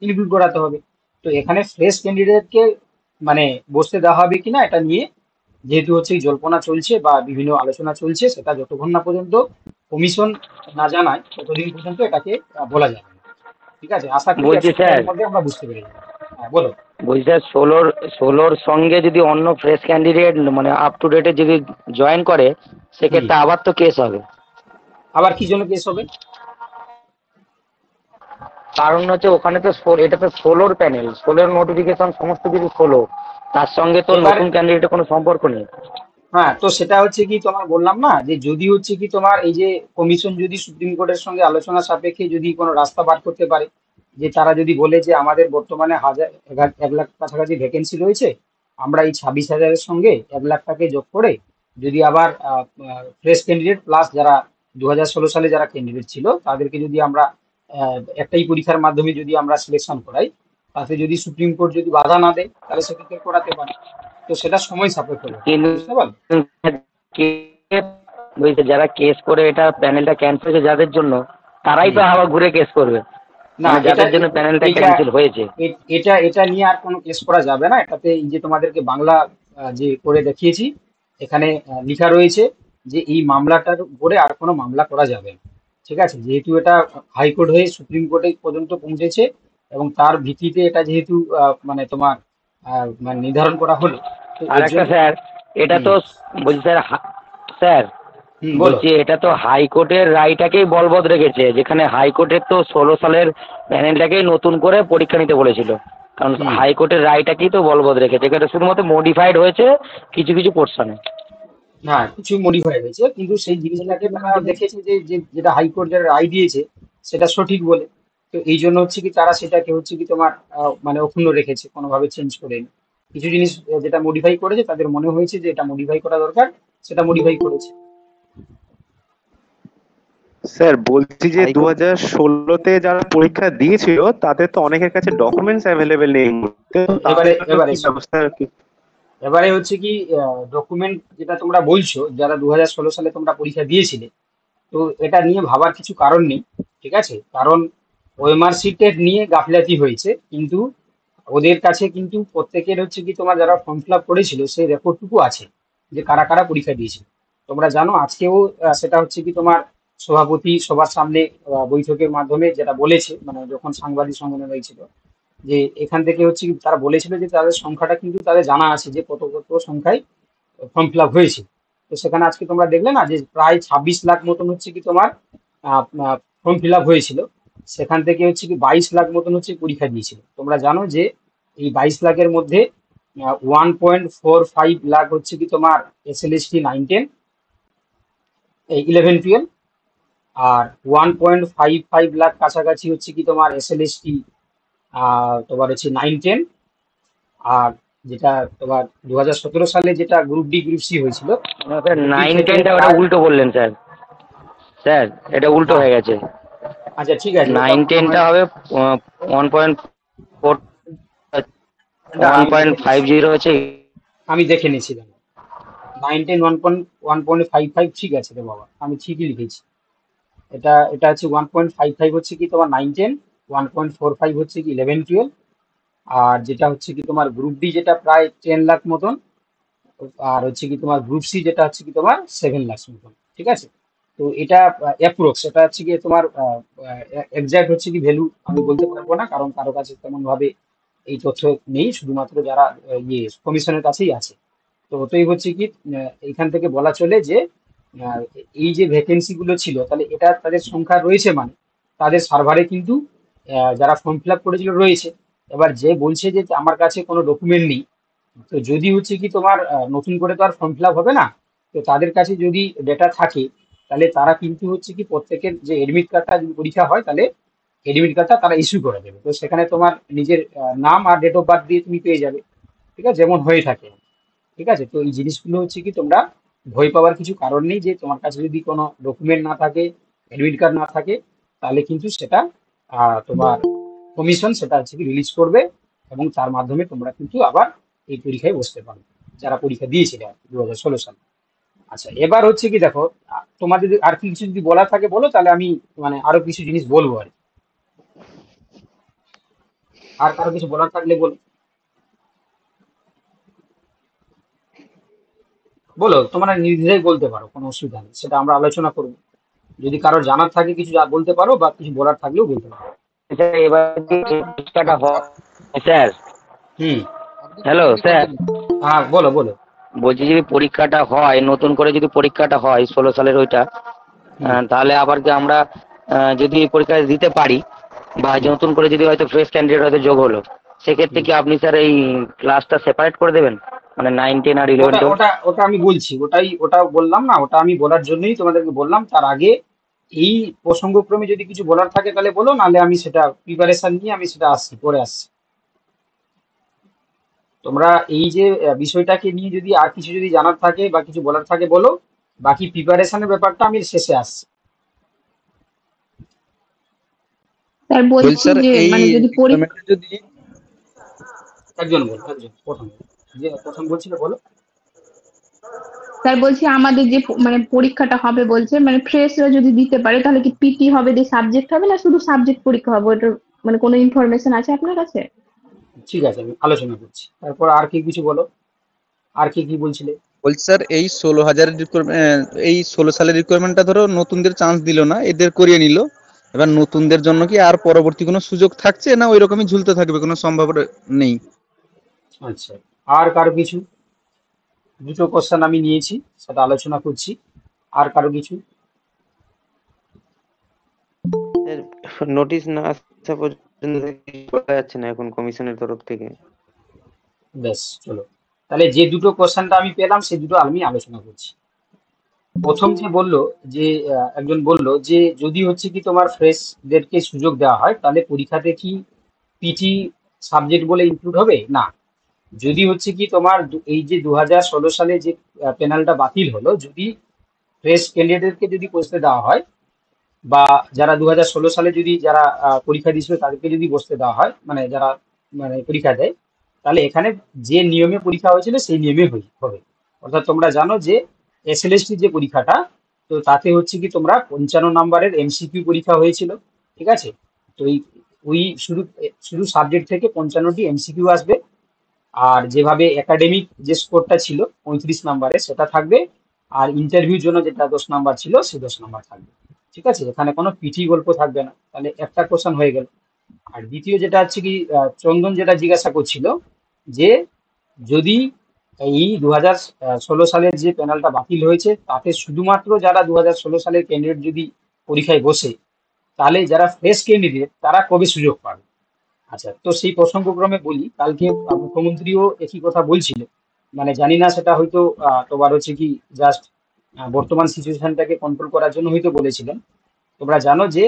ইনক্লুড করাতে হবে। তো এখানে ফ্রেশ ক্যান্ডিডেটকে মানে বসতে দেওয়া হবে কিনা এটা নিয়ে যেহেতু হচ্ছে এই জল্পনা চলছে বা বিভিন্ন আলোচনা চলছে, সেটা যতক্ষণ না পর্যন্ত কমিশন না জানায় ততদিন পর্যন্ত এটাকে বলা যাবে না। ঠিক আছে? আশা করি এক বলছি স্যার, সপ্তাহের মধ্যে আমরা বুঝতে পেরে যাবো। হ্যাঁ, বলো। বলছি স্যার, ষোলোর সঙ্গে যদি অন্য ফ্রেশ ক্যান্ডিডেট মানে আপ টু ডেটে যদি জয়েন করে, হুম। সেক্ষেত্রে আবার তো কেস হবে। আবার কি জন্য কেস হবে? কারণ হচ্ছে ওখানে তো এটা তো ষোলোর প্যানেল, ষোলোর নোটিফিকেশন সমস্ত কিছু ষোলো, তার সঙ্গে তো এবার নতুন ক্যান্ডিডেটের কোনো সম্পর্ক নেই। হ্যাঁ, তো সেটা হচ্ছে কি তোমার বললাম না যে যদি হচ্ছে কি তোমার এই যে কমিশন যদি সুপ্রিম কোর্টের সঙ্গে আলোচনা সাপেক্ষে যদি কোনো রাস্তা বার করতে পারে, যে তারা যদি বলে যে আমাদের বর্তমানে 1 লাখ কাছাকাছি ভ্যাকেন্সি রয়েছে, আমরা এই 26,000-এর সঙ্গে 1 লাখটাকে যোগ করে যদি আবার ফ্রেশ ক্যান্ডিডেট প্লাস যারা 2016 সালে যারা ক্যান্ডিডেট ছিল তাদেরকে যদি আমরা একটাই পরীক্ষার মাধ্যমে যদি আমরা সিলেকশন করাই, তাতে যদি সুপ্রিম কোর্ট যদি বাধা না দেয় তাহলে সেক্ষেত্রে করাতে পারে। তো সেটা সময় সাপেক্ষ ব্যাপার। কিন্তু বুঝতে পারলে? বলছে যারা কেস করে এটা প্যানেলটা ক্যান্সেল হয়েছে যাদের জন্য, তারাই তো হুম। আবার ঘুরে কেস করবে, না, মানে এটা যাদের জন্য প্যানেলটা এটা ক্যান্সেল হয়েছে। এটা এটা নিয়ে আর কোনো কেস করা যাবে না। এটাতে এই যে তোমাদেরকে বাংলা যে করে দেখিয়েছি, এখানে লেখা রয়েছে যে এই মামলাটার উপরে আর কোনো মামলা করা যাবে না। ঠিক আছে? যেহেতু এটা হাইকোর্ট হয়ে সুপ্রিম কোর্টে পর্যন্ত পৌঁছেছে, এবং তার ভিত্তিতে এটা যেহেতু মানে তোমার মানে নির্ধারণ করা হলো, তো আর এর একটা জন্য স্যার, এটা হুম তো বলছি স্যার, স্যার হুম বলো। বলছি এটা তো হাইকোর্টের রায়টাকেই বলবৎ রেখেছে, যেখানে হাইকোর্টের তো 16 সালের প্যানেলটাকেই নতুন করে পরীক্ষা নিতে বলেছিল, কারণ হুম। হাইকোর্টের রায়টাকেই তো বলবৎ রেখেছে, এখানে শুধুমাত্র মডিফাইড হয়েছে কিছু কিছু পোর্শনে। হ্যাঁ, কিছু মডিফাই হয়েছে, কিন্তু সেই জিনিসটাকে তারা দেখেছে যে যেটা হাইকোর্ট যেটা রায় দিয়েছে সেটা সঠিক বলে। তো এই জন্য হচ্ছে কি তারা সেটাকে হচ্ছে কি তোমার মানে অক্ষুণ্ণ রেখেছে, কোনোভাবে চেঞ্জ করেনি। কিছু জিনিস যেটা মডিফাই করেছে তাদের মনে হয়েছে যে এটা মডিফাই করা দরকার, সেটা মডিফাই করেছে। স্যার বলছি যে দু হাইকোর্ট। হাজার ষোলোতে যারা পরীক্ষা দিয়েছিল তাদের তো অনেকের কাছে ডকুমেন্টস অ্যাভেলেবেল নেই এই মুহূর্তে, তো এবারে তাদের জন্য এবারে কি শোনো, ব্যবস্থা কি? এবারে হচ্ছে কি ডকুমেন্ট যেটা তোমরা বলছো যারা 2016 সালে তোমরা পরীক্ষা দিয়েছিলে, তো এটা নিয়ে ভাবার কিছু কারণ নেই। ঠিক আছে? কারণ ওএমআর শিটের নিয়ে গাফিলাতি হয়েছে, কিন্তু ওদের কাছে কিন্তু প্রত্যেকের হচ্ছে কি তোমার যারা ফর্ম ফিল আপ করেছিল সেই রেকর্ডটুকু আছে যে কারা কারা পরীক্ষা দিয়েছিল। তোমরা জানো আজকেও সেটা হচ্ছে কি তোমার সভাপতি সবার সামনে বৈঠকের মাধ্যমে যেটা বলেছে, মানে যখন সাংবাদিক সম্মেলন হয়েছিল, যে এখান থেকে হচ্ছে কি তারা বলেছিল যে তাদের সংখ্যাটা কিন্তু তাদের জানা আছে যে কত কত সংখ্যায় ফর্ম ফিল আপ হয়েছে। তো সেখানে আজকে তোমরা দেখলে না যে প্রায় 26 লাখ মতন হচ্ছে কি তোমার ফর্ম ফিল আপ হয়েছিল। সেখান থেকে হচ্ছে কি 22 লাখ মতন হচ্ছে পরীক্ষা দিয়েছিল। তোমরা জানো যে এই 22 লাখের মধ্যে 1.45 লাখ হচ্ছে কি তোমার SLST 9-10 11-12, আর 1.55 লাখ কাছাকাছি হচ্ছে কি তোমার SLST তোমার হচ্ছে 9-10, আর যেটা তোমার 2017 সালে যেটা গ্রুপ ডি গ্রুপ সি হয়েছিল, স্যার গ্রুপ ডি 9 থেকে 10টা ওটা প্রায় উল্টো বললেন স্যার। স্যার এটা উল্টো হ্যাঁ, হয়ে গেছে। আচ্ছা ঠিক আছে, ওটা 9 উল্টো 10টা হয়। হবে 1.4 এটা আমি দেখে নিচ্ছি, 1.50 হচ্ছে। আমি দেখে নিচ্ছি দেখো। 9-10 1.55 ঠিক আছে রে বাবা, আমি ঠিকই লিখেছি। এটা এটা হচ্ছে 1.55 হচ্ছে কি তোমার 9-10, 1.45 হচ্ছে কি 11-12, আর যেটা হচ্ছে কি তোমার গ্রুপ ডি যেটা প্রায় 10 লাখ মতন, আর হচ্ছে কি তোমার গ্রুপ সি যেটা হচ্ছে কি তোমার 7 লাখ মতন। ঠিক আছে, তো এটা অ্যাপ্রক্স, এটা হচ্ছে কি তোমার এক্সাক্ট হচ্ছে কি ভ্যালু আমি বলতে পারবো না, কারণ কারো কাছে তেমন ভাবে এই তথ্য নেই, শুধুমাত্র যারা কমিশনের কাছেই আছে। তো ওটাই হচ্ছে কি এইখান থেকে বলা চলে যে আহ, এই যে ভ্যাকেন্সি গুলো ছিল, তাহলে এটা তাদের সংখ্যা রয়েছে, মানে তাদের সার্ভারে কিন্তু যারা ফর্ম ফিল আপ করেছিল রয়েছে। এবার যে বলছে যে আমার কাছে কোনো ডকুমেন্ট নেই, তো যদি হচ্ছে কি তোমার নতুন করে তো আর ফর্ম ফিল আপ হবে না, তো তাদের কাছে যদি ডেটা থাকে, তাহলে তারা কিন্তু হচ্ছে কি প্রত্যেকের যে এডমিট কার্ডটা যদি পরীক্ষা হয়, তাহলে এডমিট কার্ডটা তারা ইস্যু করে দেবে। তো সেখানে তোমার নিজের নাম আর ডেট অফ বার্থ দিয়ে তুমি পেয়ে যাবে। ঠিক আছে, যেমন হয়ে থাকে। ঠিক আছে, তো এই জিনিসগুলো হচ্ছে কি তোমরা ভয় পাওয়ার কিছু কারণ নেই, যে তোমার কাছে যদি কোনো ডকুমেন্ট না থাকে, অ্যাডমিট কার্ড না থাকে, তাহলে কিন্তু সেটা তোমার কমিশন সেটা হচ্ছে কি রিলিজ করবে, এবং তার মাধ্যমে তোমরা কিন্তু আবার এই পরীক্ষায় বসতে পারবে, যারা পরীক্ষা দিয়েছিলে 2016 সালে। আচ্ছা, এবার হচ্ছে কি দেখো, তোমার যদি আর কি কিছু যদি বলার থাকে বলো, তাহলে আমি মানে আরো কিছু জিনিস বলবো আর কি। আর কারো কিছু বলার থাকলে বলো, বলো, তোমরা নির্দ্বিধায় বলতে পারো, কোনো অসুবিধা নেই, সেটা আমরা আলোচনা করবো। যদি কারোর জানার থাকে কিছু বলতে পারো, বা কিছু বলার থাকলেও বলতে পারো। স্যার এবার যদি এই পরীক্ষাটা হয় স্যার। হুম। হ্যালো স্যার, হ্যাঁ, বলো বলো। বলছি যদি পরীক্ষাটা হয়, নতুন করে যদি পরীক্ষাটা হয় 16 সালের ওইটা, হুম তাহলে আবার কি আমরা যদি এই পরীক্ষা দিতে পারি, বা হুম নতুন করে যদি হয়তো ফ্রেশ ক্যান্ডিডেট হয়তো যোগ হলো, সেক্ষেত্রে হুম। কি আপনি স্যার এই ক্লাসটা সেপারেট করে দেবেন, মানে 9 10 আর 11 ওটা 12? ওটা ওটা আমি বলছি, ওটা বললাম না, ওটা আমি বলার জন্যই তোমাদেরকে বললাম। তার আগে এই প্রসঙ্গক্রমে যদি কিছু বলার থাকে তাহলে বলো, নাহলে আমি সেটা প্রিপারেশন নিয়ে আমি সেটা আসছি, পরে আসছি। তোমরা এই যে বিষয়টাকে নিয়ে যদি আর কিছু যদি জানার থাকে বা কিছু বলার থাকে বলো, বাকি প্রিপারেশনের ব্যাপারটা আমি শেষে আসছি। স্যার বলছি বলছি স্যার যে এই মানে যদি পরীক্ষা, রিকোয়ারমেন্টে যদি একজন বলো, একজন প্রথম, যে প্রথম বলছিল বলো। স্যার বলছি আমাদের যে মানে পরীক্ষাটা হবে বলছে, মানে ফ্রেশরা যদি দিতে পারে তাহলে কি পিটি হবে, দিয়ে সাবজেক্ট হবে, না শুধু সাবজেক্ট পরীক্ষা হবে? ওটার মানে কোনো ইনফরমেশন আছে আপনার কাছে? ঠিক আছে, আমি আলোচনা করছি, তারপর আর কি কিছু বলো, আর কি কি বলছিলে। বলছি স্যার এই 16,000 এই 16 সালের রিকোয়ারমেন্টটা ধরো নতুনদের চান্স দিল না, এদের করিয়ে নিল। এবার নতুনদের জন্য কি আর পরবর্তী কোনো সুযোগ থাকছে, না ওই রকমই ঝুলতে থাকবে, কোনো সম্ভাবনা নেই? আচ্ছা, আর কারো কিছু? দুটো কোশ্চেন আমি নিয়েছি, সেটা আলোচনা করছি। আর কারো কিছু? নোটিশ না আসা পর্যন্ত কিছু বলা যাচ্ছে না এখন কমিশনের তরফ থেকে। বেশ, চলো, তাহলে যে দুটো কোশ্চেনটা আমি পেলাম সেই দুটো আমি আলোচনা করছি। প্রথম যে বললো, যে একজন বললো যে যদি হচ্ছে কি তোমার ফ্রেশদেরকে সুযোগ দেওয়া হয়, তাহলে পরীক্ষাতে কি পিটি সাবজেক্ট বলে ইনক্লুড হবে না? যদি হচ্ছে কি তোমার এই যে 2016 সালে যে প্যানেলটা বাতিল হলো, যদি ফ্রেশ ক্যান্ডিডেটকে যদি বসতে দেওয়া হয়, বা যারা 2016 সালে যদি যারা পরীক্ষা দিয়েছিল তাদেরকে যদি বসতে দেওয়া হয়, মানে যারা মানে পরীক্ষা দেয়, তাহলে এখানে যে নিয়মে পরীক্ষা হয়েছিল সেই নিয়মে হবে। অর্থাৎ তোমরা জানো যে SLST যে পরীক্ষাটা, তো তাতে হচ্ছে কি তোমরা 55 নম্বরের MCQ পরীক্ষা হয়েছিল। ঠিক আছে, তো ওই শুধু শুধু সাবজেক্ট থেকে 55টি MCQ আসবে, আর যেভাবে একাডেমিক যে স্কোরটা ছিল 35 নম্বরে সেটা থাকবে, আর ইন্টারভিউর জন্য যেটা 10 নাম্বার ছিল সেই 10 নাম্বার থাকবে। ঠিক আছে, এখানে কোনো পিটি গল্প থাকবে না। তাহলে একটা কোশ্চেন হয়ে গেল। আর দ্বিতীয় যেটা হচ্ছে কি, চন্দন যেটা জিজ্ঞাসা করছিল যে যদি এই 2016 সালের যে প্যানেলটা বাতিল হয়েছে তাতে শুধুমাত্র যারা 2016 সালের ক্যান্ডিডেট যদি পরীক্ষায় বসে, তাহলে যারা ফ্রেশ ক্যান্ডিডেট তারা কবে সুযোগ পাবে। আচ্ছা, তো সেই প্রসঙ্গক্রমে বলি, কালকে মুখ্যমন্ত্রীও একই কথা বলছিল। মানে জানি না সেটা হয়তো তোমার হচ্ছে কি জাস্ট বর্তমান সিচুয়েশনটাকে কন্ট্রোল করার জন্য হয়তো বলেছিলেন। তোমরা জানো যে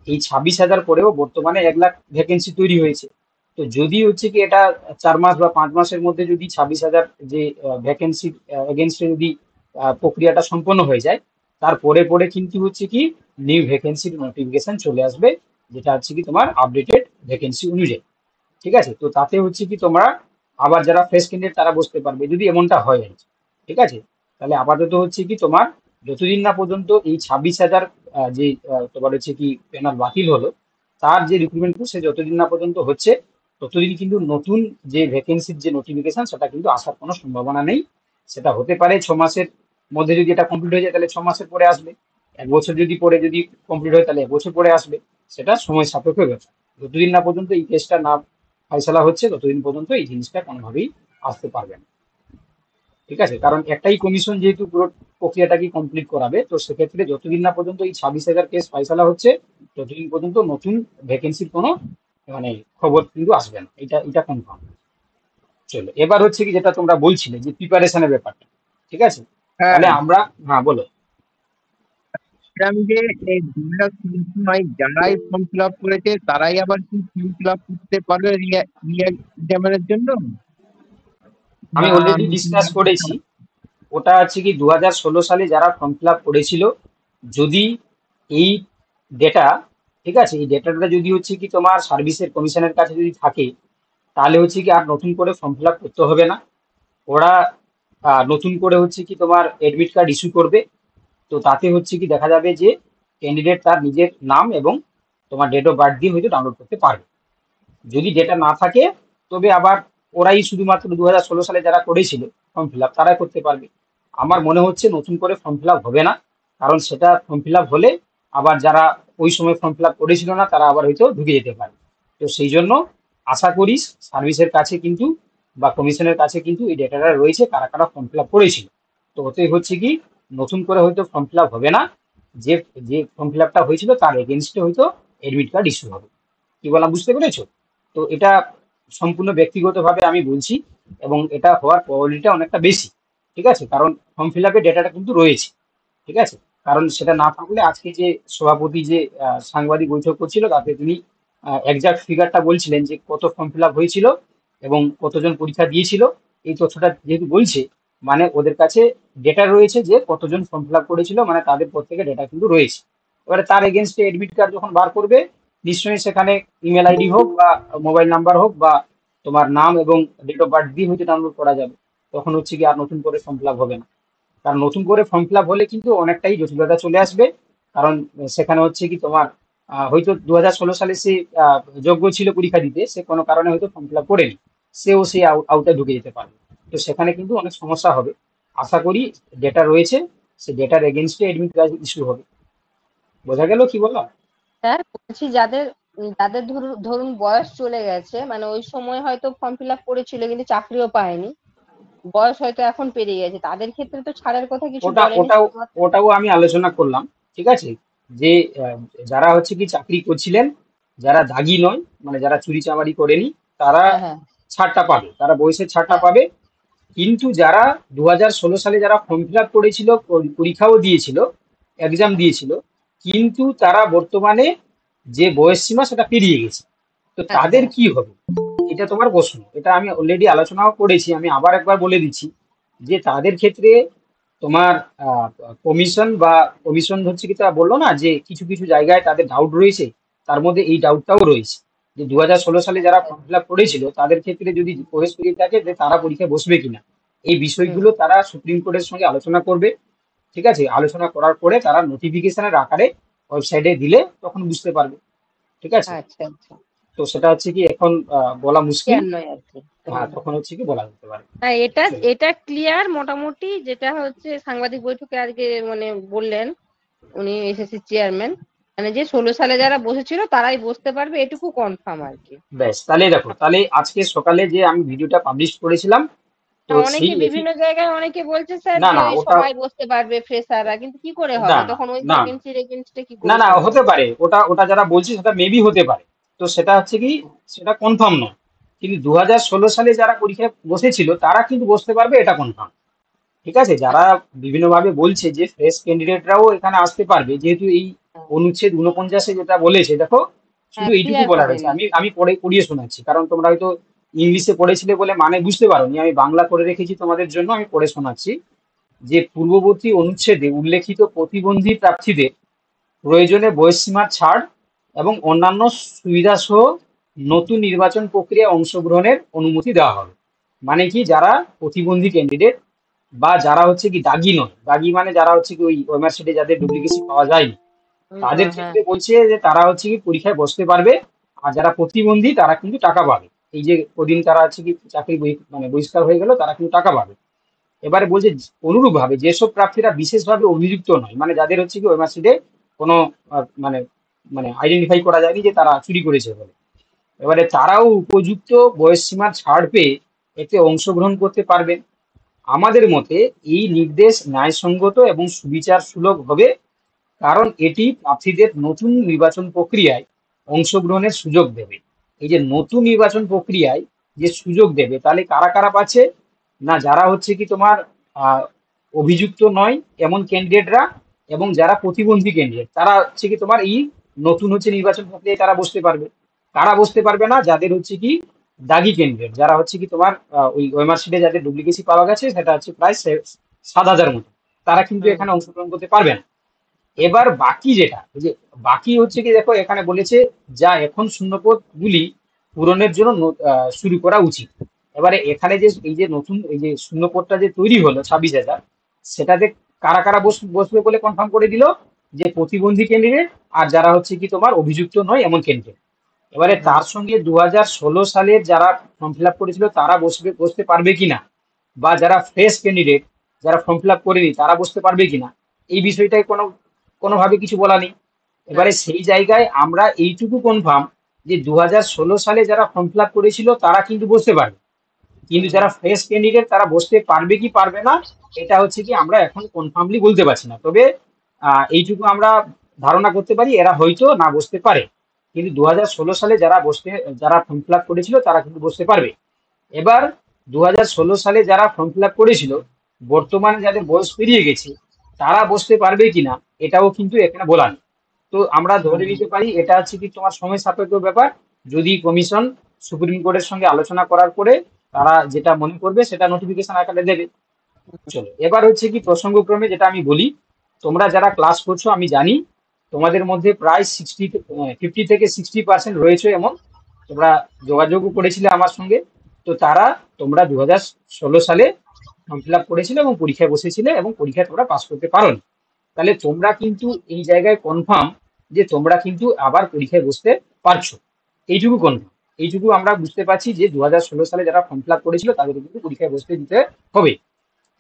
এই 26,000 পরেও বর্তমানে 1 লাখ ভ্যাকেন্সি তৈরি হয়েছে। তো যদি হচ্ছে কি এটা 4 মাস বা 5 মাসের মধ্যে যদি 26,000 যে ভ্যাকেন্সি এগেনস্টে যদি প্রক্রিয়াটা সম্পন্ন হয়ে যায়, তারপরে পরে কিন্তু হচ্ছে কি নিউ ভ্যাকেন্সির নোটিফিকেশন চলে আসবে, যেটা হচ্ছে কি তোমার আপডেটেড ভ্যাকেন্সি অনুযায়ী। ঠিক আছে, তো তাতে হচ্ছে কি তোমরা আবার যারা ফ্রেশ ক্যান্ডিডেট তারা বসতে পারবে যদি এমনটা হয় আর কি। ঠিক আছে, তাহলে আপাতত হচ্ছে কি তোমার যতদিন না পর্যন্ত এই 26,000 যে তোমার হচ্ছে কি প্যানেল বাতিল হলো, তার যে রিক্রুটমেন্ট সে যতদিন না পর্যন্ত হচ্ছে, ততদিন কিন্তু নতুন যে ভ্যাকেন্সির যে নোটিফিকেশন সেটা কিন্তু আসার কোনো সম্ভাবনা নেই। সেটা হতে পারে 6 মাসের মধ্যে যদি এটা কমপ্লিট হয়ে যায় তাহলে 6 মাসের পরে আসবে, 1 বছর যদি পরে যদি কমপ্লিট হয় তাহলে 1 বছর পরে আসবে। সেটা সময় সাপেক্ষ ব্যাপার। যতদিন না পর্যন্ত এই কেসটা না ফয়সালা হচ্ছে ততদিন পর্যন্ত এই জিনিসটা কোনোভাবেই আসতে পারবে না। ঠিক আছে, কারণ একটাই কমিশন যেহেতু পুরো প্রক্রিয়াটাকে কমপ্লিট করাবে, তো সেক্ষেত্রে যতদিন না পর্যন্ত এই 26,000 কেস ফয়সালা হচ্ছে ততদিন পর্যন্ত নতুন ভ্যাকেন্সির কোনো মানে খবর কিন্তু আসবে না, এটা এটা কনফার্ম। চলো, এবার হচ্ছে কি যেটা তোমরা বলছিলে যে প্রিপারেশনের ব্যাপারটা। ঠিক আছে, হ্যাঁ, তাহলে আমরা, হ্যাঁ বলো। বলছিলাম যে এই 2023 সময় যারাই ফর্ম ফিল আপ করেছে তারাই আবার কি ফর্ম ফিল আপ করতে পারবে এক্সামের জন্য, আমি না অলরেডি ডিসকাস করেছি, ওটা হচ্ছে কি 2016 সালে যারা ফর্ম ফিল আপ করেছিল, যদি এই ডেটা, ঠিক আছে, এই ডেটাটা যদি হচ্ছে কি তোমার সার্ভিসের কমিশনের কাছে যদি থাকে, তাহলে হচ্ছে কি আর নতুন করে ফর্ম ফিল আপ করতে হবে না। ওরা নতুন করে হচ্ছে কি তোমার অ্যাডমিট কার্ড ইস্যু করবে। তো তাতে হচ্ছে কি দেখা যাবে যে ক্যান্ডিডেট তার নিজের নাম এবং তোমার ডেট অফ বার্থ দিয়ে হয়তো ডাউনলোড করতে পারবে। যদি ডেটা না থাকে তবে আবার ওরাই শুধুমাত্র 2016 সালে যারা করেছিল ফর্ম ফিল আপ তারাই করতে পারবে। আমার মনে হচ্ছে নতুন করে ফর্ম ফিল আপ হবে না, কারণ সেটা ফর্ম ফিল আপ হলে আবার যারা ওই সময় ফর্ম ফিল আপ করেছিল না তারা আবার হয়তো ঢুকে যেতে পারে। তো সেই জন্য আশা করি সার্ভিসের কাছে কিন্তু বা কমিশনের কাছে কিন্তু এই ডেটাটা রয়েছে কারা কারা ফর্ম ফিল আপ করেছিল। তো ওতে হচ্ছে কি নতুন করে হয়তো ফর্ম ফিল আপ হবে না, যে যে ফর্ম ফিল আপটা হয়েছিল তার এগেনস্টে হয়তো এডমিট কার্ড ইস্যু হবে। কি বললাম বুঝতে পেরেছো? তো এটা সম্পূর্ণ ব্যক্তিগতভাবে আমি বলছি, এবং এটা হওয়ার প্রবাবিলিটিটা অনেকটা বেশি। ঠিক আছে, কারণ ফর্ম ফিল আপের ডেটাটা কিন্তু রয়েছে। ঠিক আছে, কারণ সেটা না থাকলে আজকে যে সভাপতি যে সাংবাদিক বৈঠক করছিল তাতে তিনি একজাক্ট ফিগারটা বলছিলেন যে কত ফর্ম ফিল আপ হয়েছিল এবং কতজন পরীক্ষা দিয়েছিল। এই তথ্যটা যেহেতু বলছে, মানে ওদের কাছে ডেটা রয়েছে যে কতজন ফর্ম ফিল আপ করেছিল, মানে তাদের প্রত্যেকে ডেটা কিন্তু রয়েছে। এবারে তার এগেনস্টে এডমিট কার্ড যখন বার করবে, নিশ্চয়ই সেখানে ইমেল আইডি হোক বা মোবাইল নাম্বার হোক বা তোমার নাম এবং ডেট অফ বার্থ দিয়ে হয়তো ডাউনলোড করা যাবে। তখন হচ্ছে কি আর নতুন করে ফর্ম ফিল আপ হবে না। কারণ নতুন করে ফর্ম ফিল আপ হলে কিন্তু অনেকটাই জটিলতা চলে আসবে। কারণ সেখানে হচ্ছে কি তোমার হয়তো 2016 সালে সে যোগ্য ছিল পরীক্ষা দিতে, সে কোনো কারণে হয়তো ফর্ম ফিল আপ করেনি, সেও সেই আউটে ঢুকে যেতে পারবে। তো সেখানে কিন্তু অনেক সমস্যা হবে। আশা করি ডেটা রয়েছে, সে ডেটার এগেনস্টে এডমিট কার্ড ইস্যু হবে। বোঝা গেল কি বললাম? স্যার বলছি যাদের যাদের ধরুন বয়স চলে গেছে, মানে ওই সময় হয়তো ফর্ম ফিল আপ করেছিল কিন্তু চাকরিও পায়নি, বয়স হয়তো এখন পেরিয়ে গেছে, তাদের ক্ষেত্রে তো ছাড়ের কথা কিছু ওটা বলেনি ওটাও শুধুমাত্র। ওটাও আমি আলোচনা করলাম। ঠিক আছে, যে যারা হচ্ছে কি চাকরি করছিলেন, যারা দাগি নয়, মানে যারা চুরি চামারি করেনি, তারা হ্যাঁ হ্যাঁ ছাড়টা পাবে, তারা বয়সের ছাড়টা হ্যাঁ পাবে। কিন্তু যারা 2016 সালে যারা ফর্ম ফিল আপ করেছিল, পরীক্ষাও দিয়েছিল, এক্সাম দিয়েছিল, কিন্তু তারা বর্তমানে যে বয়স সীমা সেটা পেরিয়ে গেছে, তো তাদের আচ্ছা কি হবে? এটা তোমার প্রশ্ন, এটা আমি অলরেডি আলোচনাও করেছি। আমি আবার একবার বলে দিচ্ছি যে তাদের ক্ষেত্রে তোমার কমিশন হচ্ছে কি তা বললো না যে কিছু কিছু জায়গায় তাদের ডাউট রয়েছে, তার মধ্যে এই ডাউটটাও রয়েছে যে 2016 সালে যারা আচ্ছা ফর্ম ফিল আপ করেছিল তাদের ক্ষেত্রে যদি প্রবেশ পরীক্ষা থাকে যে তারা পরীক্ষায় বসবে কিনা, এই হুম বিষয়গুলো তারা সুপ্রিম কোর্টের সঙ্গে আলোচনা করবে। ঠিক আছে, আলোচনা করার পরে তারা নোটিফিকেশনের আকারে ওয়েবসাইটে দিলে তখন বুঝতে পারবে। ঠিক আছে, আচ্ছা আচ্ছা তো সেটা হচ্ছে কি এখন বলা মুশকিল। ক্লিয়ার নয় আর কি। হ্যাঁ, তখন হচ্ছে কি বলা যেতে পারে। হ্যাঁ এটা চলো। এটা ক্লিয়ার মোটামুটি, যেটা হচ্ছে সাংবাদিক বৈঠকে আজকে মানে বললেন উনি এসএসসি চেয়ারম্যান, মানে যে 16 সালে যারা বসেছিল তারাই বসতে পারবে, এটুকু কনফার্ম আর কি। ব্যাস, তাহলে দেখো, তাহলে আজকে সকালে যে আমি ভিডিওটা পাবলিশ করেছিলাম, তো অনেকে সেই বিভিন্ন জায়গায় অনেকে বলছে স্যার না যে না ওই ওটা সবাই বসতে পারবে ফ্রেশাররা, কিন্তু কি করে না হবে না তখন ওই না ভ্যাকেন্সি কি না করে না সম্ভব? হতে পারে, ওটা ওটা যারা বলছে সেটা মেবি হতে পারে, তো সেটা হচ্ছে কি, সেটা কনফার্ম নয়। কিন্তু 2016 সালে যারা পরীক্ষায় বসেছিল তারা কিন্তু বসতে পারবে, এটা কনফার্ম। ঠিক আছে, যারা বিভিন্ন ভাবে বলছে যে ফ্রেশ ক্যান্ডিডেটরাও এখানে আসতে পারবে, যেহেতু এই অনুচ্ছেদ 49-এ যেটা বলেছে, দেখো শুধু হ্যাঁ, এইটুকু ক্লিয়ার বলা করে রয়েছে, নি। আমি আমি পড়ে পড়িয়ে শোনাচ্ছি, কারণ তোমরা হয়তো ইংলিশে পড়েছিলে বলে মানে বুঝতে পারোনি, আমি বাংলা করে রেখেছি তোমাদের জন্য, আমি পড়ে শোনাচ্ছি। যে পূর্ববর্তী অনুচ্ছেদে উল্লেখিত প্রতিবন্ধী প্রার্থীদের প্রয়োজনে বয়সসীমার ছাড় এবং অন্যান্য সুবিধাসহ নতুন নির্বাচন প্রক্রিয়ায় অংশগ্রহণের অনুমতি দেওয়া হবে। মানে কি, যারা প্রতিবন্ধী ক্যান্ডিডেট বা যারা হচ্ছে কি দাগি নয়, দাগি মানে যারা হচ্ছে কি ওই ওয়েবসাইটে যাদের ডুপ্লিকেসি পাওয়া যায়নি, তাদের হ্যাঁ, ক্ষেত্রে বলছে যে তারা হচ্ছে কি পরীক্ষায় বসতে পারবে। আর যারা প্রতিবন্ধী তারা কিন্তু টাকা পাবে, এই যে কদিন তারা হচ্ছে কি চাকরি মানে বহিষ্কার হয়ে গেল, তারা কিন্তু টাকা পাবে। এবারে বলছে অনুরূপ ভাবে যেসব প্রার্থীরা বিশেষভাবে অভিযুক্ত নয়, মানে যাদের হচ্ছে কি ওয়েবসাইটে কোনো মানে মানে আইডেন্টিফাই করা যায়নি যে তারা চুরি করেছে বলে, এবারে তারাও উপযুক্ত বয়সসীমার ছাড় পেয়ে এতে অংশগ্রহণ করতে পারবেন। আমাদের মতে এই নির্দেশ ন্যায়সঙ্গত এবং সুবিচার সুলভ হবে, কারণ এটি প্রার্থীদের নতুন নির্বাচন প্রক্রিয়ায় অংশগ্রহণের সুযোগ দেবে। এই যে নতুন নির্বাচন প্রক্রিয়ায় যে সুযোগ দেবে, তাহলে কারা কারা পাচ্ছে না, যারা হচ্ছে কি তোমার আহ, অভিযুক্ত নয় এমন ক্যান্ডিডেটরা এবং যারা প্রতিবন্ধী ক্যান্ডিডেট, তারা হচ্ছে কি তোমার এই নতুন হচ্ছে নির্বাচন প্রক্রিয়ায় তারা বসতে পারবে। কারা বসতে পারবে না, যাদের হচ্ছে কি দাগি ক্যান্ডিডেট, যারা হচ্ছে কি তোমার ওই ওয়েমার্কশিটে যাদের ডুপ্লিকেসি পাওয়া গেছে, সেটা হচ্ছে প্রায় 7,000 মতো, তারা কিন্তু এখানে অংশগ্রহণ করতে পারবে না। এবার বাকি যেটা, এই যে বাকি হচ্ছে কি, দেখো এখানে বলেছে যা এখন শূন্যপদ গুলি পূরণের জন্য শুরু করা উচিত। এবারে এখানে যে এই যে নতুন এই যে শূন্যপদটা যে তৈরি হলো 26,000, সেটাতে কারা কারা বসবে বলে কনফার্ম করে দিল, যে প্রতিবন্ধী ক্যান্ডিডেট আর যারা হচ্ছে কি তোমার অভিযুক্ত নয় এমন ক্যান্ডিডেট। এবারে তার সঙ্গে 2016 সালের যারা ফর্ম ফিল আপ করেছিল তারা বসতে পারবে কিনা, বা যারা ফ্রেশ ক্যান্ডিডেট যারা ফর্ম ফিল আপ করেনি তারা বসতে পারবে কিনা, এই বিষয়টাই কোনোভাবে কিছু বলা নেই। এবারে সেই জায়গায় আমরা এইটুকু কনফার্ম যে 2016 সালে যারা ফর্ম ফিল আপ করেছিল তারা কিন্তু বসতে পারবে, কিন্তু যারা ফ্রেশ ক্যান্ডিডেট তারা বসতে পারবে কি পারবে না, এটা হচ্ছে কি আমরা এখন কনফার্মলি বলতে পারছি না। তবে এইটুকু আমরা ধারণা করতে পারি এরা হয়তো না বসতে পারে, কিন্তু 2016 সালে যারা ফর্ম ফিল আপ করেছিল তারা কিন্তু বসতে পারবে। এবার 2016 সালে যারা ফর্ম ফিল আপ করেছিল বর্তমানে যাদের বয়স পেরিয়ে গেছে তারা বসতে পারবে কিনা, এটাও কিন্তু এখানে বলা নেই। তো আমরা ধরে নিতে পারি এটা হচ্ছে কি তোমার সময় সাপেক্ষ ব্যাপার, যদি কমিশন সুপ্রিম কোর্টের সঙ্গে আলোচনা করার পরে তারা যেটা মনে করবে সেটা নোটিফিকেশন আকারে দেবে। চলো, এবার হচ্ছে কি প্রসঙ্গক্রমে যেটা আমি বলি, তোমরা যারা ক্লাস করছো আমি জানি তোমাদের মধ্যে প্রায় 50 থেকে 60% রয়েছে এমন, তোমরা যোগাযোগও করেছিলে আমার সঙ্গে। তো তোমরা 2016 সালে ফর্ম ফিল আপ করেছিলে এবং পরীক্ষায় বসেছিলে এবং পরীক্ষায় তোমরা পাস করতে পারোনি, তাহলে তোমরা কিন্তু এই জায়গায় কনফার্ম যে তোমরা কিন্তু আবার পরীক্ষায় বসতে পারছো, এইটুকু কনফার্ম। এইটুকু আমরা বুঝতে পারছি যে 2016 সালে যারা ফর্ম ফিল আপ করেছিল তাদের কিন্তু পরীক্ষায় বসতে দিতে হবে।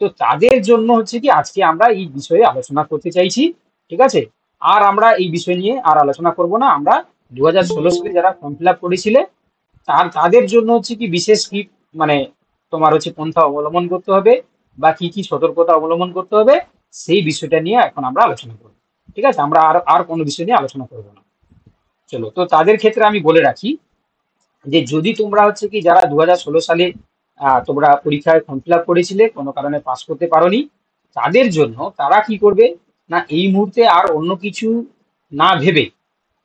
তো তাদের জন্য হচ্ছে কি আজকে আমরা এই বিষয়ে আলোচনা করতে চাইছি। ঠিক আছে, আর আমরা এই বিষয় নিয়ে আর আলোচনা করব না। আমরা 2016 সালে যারা ফর্ম ফিল আপ করেছিলে তাদের জন্য হচ্ছে কি বিশেষ কি মানে তোমার হচ্ছে পন্থা অবলম্বন করতে হবে বা কি কি সতর্কতা অবলম্বন করতে হবে, সেই বিষয়টা নিয়ে এখন আমরা আলোচনা করব। ঠিক আছে, আমরা আর আর কোনো বিষয় নিয়ে আলোচনা করবো না। চলো, তো তাদের ক্ষেত্রে আমি বলে রাখি যে যদি তোমরা হচ্ছে কি যারা 2016 সালে তোমরা পরীক্ষায় ফর্ম ফিল আপ করেছিলে কোনো কারণে পাস করতে পারোনি, তাদের জন্য তারা কি করবে না, এই মুহূর্তে আর অন্য কিছু না ভেবে,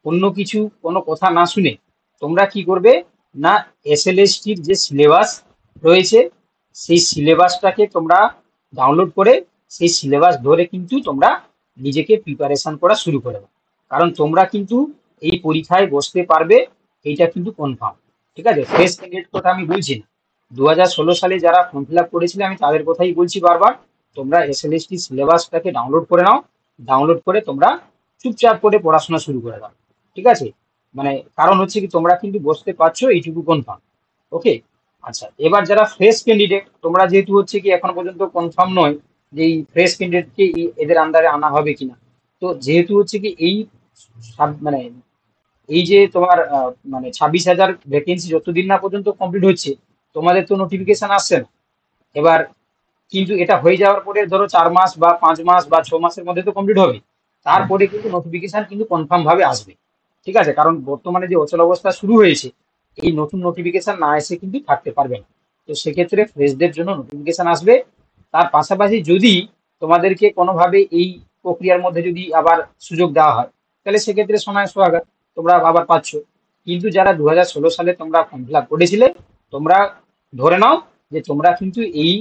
অন্য কিছু কোনো কথা না শুনে তোমরা কি করবে না, এসএলএসটির যে সিলেবাস রয়েছে সেই সিলেবাসটাকে তোমরা ডাউনলোড করে সেই সিলেবাস ধরে কিন্তু তোমরা নিজেকে প্রিপারেশন করা শুরু করে দাও, কারণ তোমরা কিন্তু এই পরীক্ষায় বসতে পারবে, এইটা কিন্তু কনফার্ম। ঠিক আছে, ফ্রেশ ক্যান্ডিডেট কথা আমি বলছি না, 2016 সালে যারা ফর্ম ফিল আপ করেছিলে আমি তাদের কথাই বলছি বারবার, তোমরা এসএলএসটি সিলেবাসটাকে ডাউনলোড করে নাও, ডাউনলোড করে তোমরা চুপচাপ করে পড়াশোনা শুরু করে দাও। ঠিক আছে, মানে কারণ হচ্ছে কি তোমরা কিন্তু বসতে পারছো, এইটুকু কনফার্ম। ওকে, আচ্ছা, এবার যারা ফ্রেশ ক্যান্ডিডেট, তোমরা যেহেতু হচ্ছে কি এখনো পর্যন্ত কনফার্ম নয় যে এই ফ্রেশ ক্যান্ডিডেটকে এদের আন্ডারে আনা হবে কিনা, তো যেহেতু হচ্ছে কি এই মানে এই যে তোমার মানে 26,000 ভ্যাকেন্সি যতদিন না পর্যন্ত কমপ্লিট হচ্ছে তোমাদের তো নোটিফিকেশন আসছে না। এবার কিন্তু এটা হয়ে যাওয়ার পরে ধরো 4 মাস বা 5 মাস বা 6 মাসের মধ্যে তো কমপ্লিট হবে, তারপরে কিন্তু নোটিফিকেশন কিন্তু কনফার্ম ভাবে আসবে। ঠিক আছে, কারণ বর্তমানে যে অচল অবস্থা শুরু হয়েছে, এই নতুন নোটিফিকেশন না এসে কিন্তু থাকতে পারবে না। তো সেক্ষেত্রে ফ্রেশদের জন্য নোটিফিকেশন আসবে। তার পাশাপাশি যদি তোমাদেরকে কোনোভাবে এই প্রক্রিয়ার মধ্যে যদি আবার সুযোগ দেওয়া হয়, তাহলে সেক্ষেত্রে সময় সোহাগা তোমরা আবার পাচ্ছ। কিন্তু যারা 2016 সালে তোমরা ফর্ম ফিল আপ করেছিলে, তোমরা ধরে নাও যে তোমরা কিন্তু এই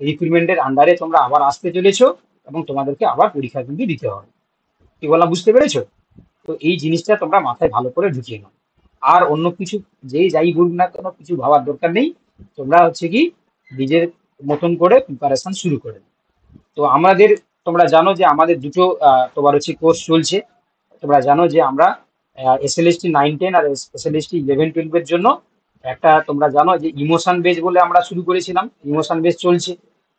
রিক্রুটমেন্টের আন্ডারে তোমরা আবার আসতে চলেছো এবং তোমাদেরকে আবার পরীক্ষা কিন্তু দিতে হবে। কি বললাম বুঝতে পেরেছো? তো এই জিনিসটা তোমরা মাথায় ভালো করে ঢুকিয়ে নাও। আর অন্য কিছু যেই যাই বলুক না কেন কিছু ভাবার দরকার নেই। তোমরা হচ্ছে কি নিজের মতন করে প্রিপারেশন শুরু করে নাও। তো আমাদের, তোমরা জানো যে আমাদের দুটো তোমার হচ্ছে কোর্স চলছে। তোমরা জানো যে আমরা SLST 9-10 আর SLST 11-12 এর জন্য একটা, তোমরা জানো যে ইমোশন বেজ বলে আমরা শুরু করেছিলাম, ইমোশন বেজ চলছে।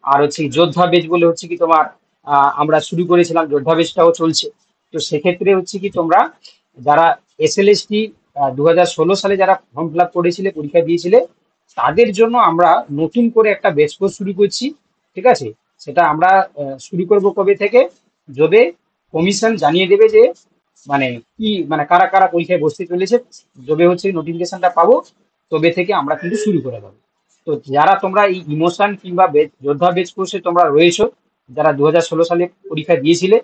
আর হচ্ছে যোদ্ধা বেজ বলে হচ্ছে কি তোমার আমরা শুরু করেছিলাম, যোদ্ধা বেজটাও চলছে। তো সেক্ষেত্রে হচ্ছে কি তোমরা যারা SLST 2016 সালে যারা ফর্ম ফিল আপ করেছিলে, পরীক্ষা দিয়েছিলে, তাদের জন্য আমরা নতুন করে একটা বেচ কোর্স শুরু করছি। ঠিক আছে, সেটা আমরা শুরু করব কবে থেকে, যবে কমিশন জানিয়ে দেবে যে মানে কি মানে কারা কারা পরীক্ষায় বসতে চলেছে, যবে হচ্ছে নোটিফিকেশনটা পাবো তবে থেকে আমরা কিন্তু শুরু করে দেবো। তো যারা তোমরা এই ইমোশন কিংবা যোদ্ধা বেচ কোর্সে তোমরা রয়েছো, যারা 2016 সালে পরীক্ষা দিয়েছিলে,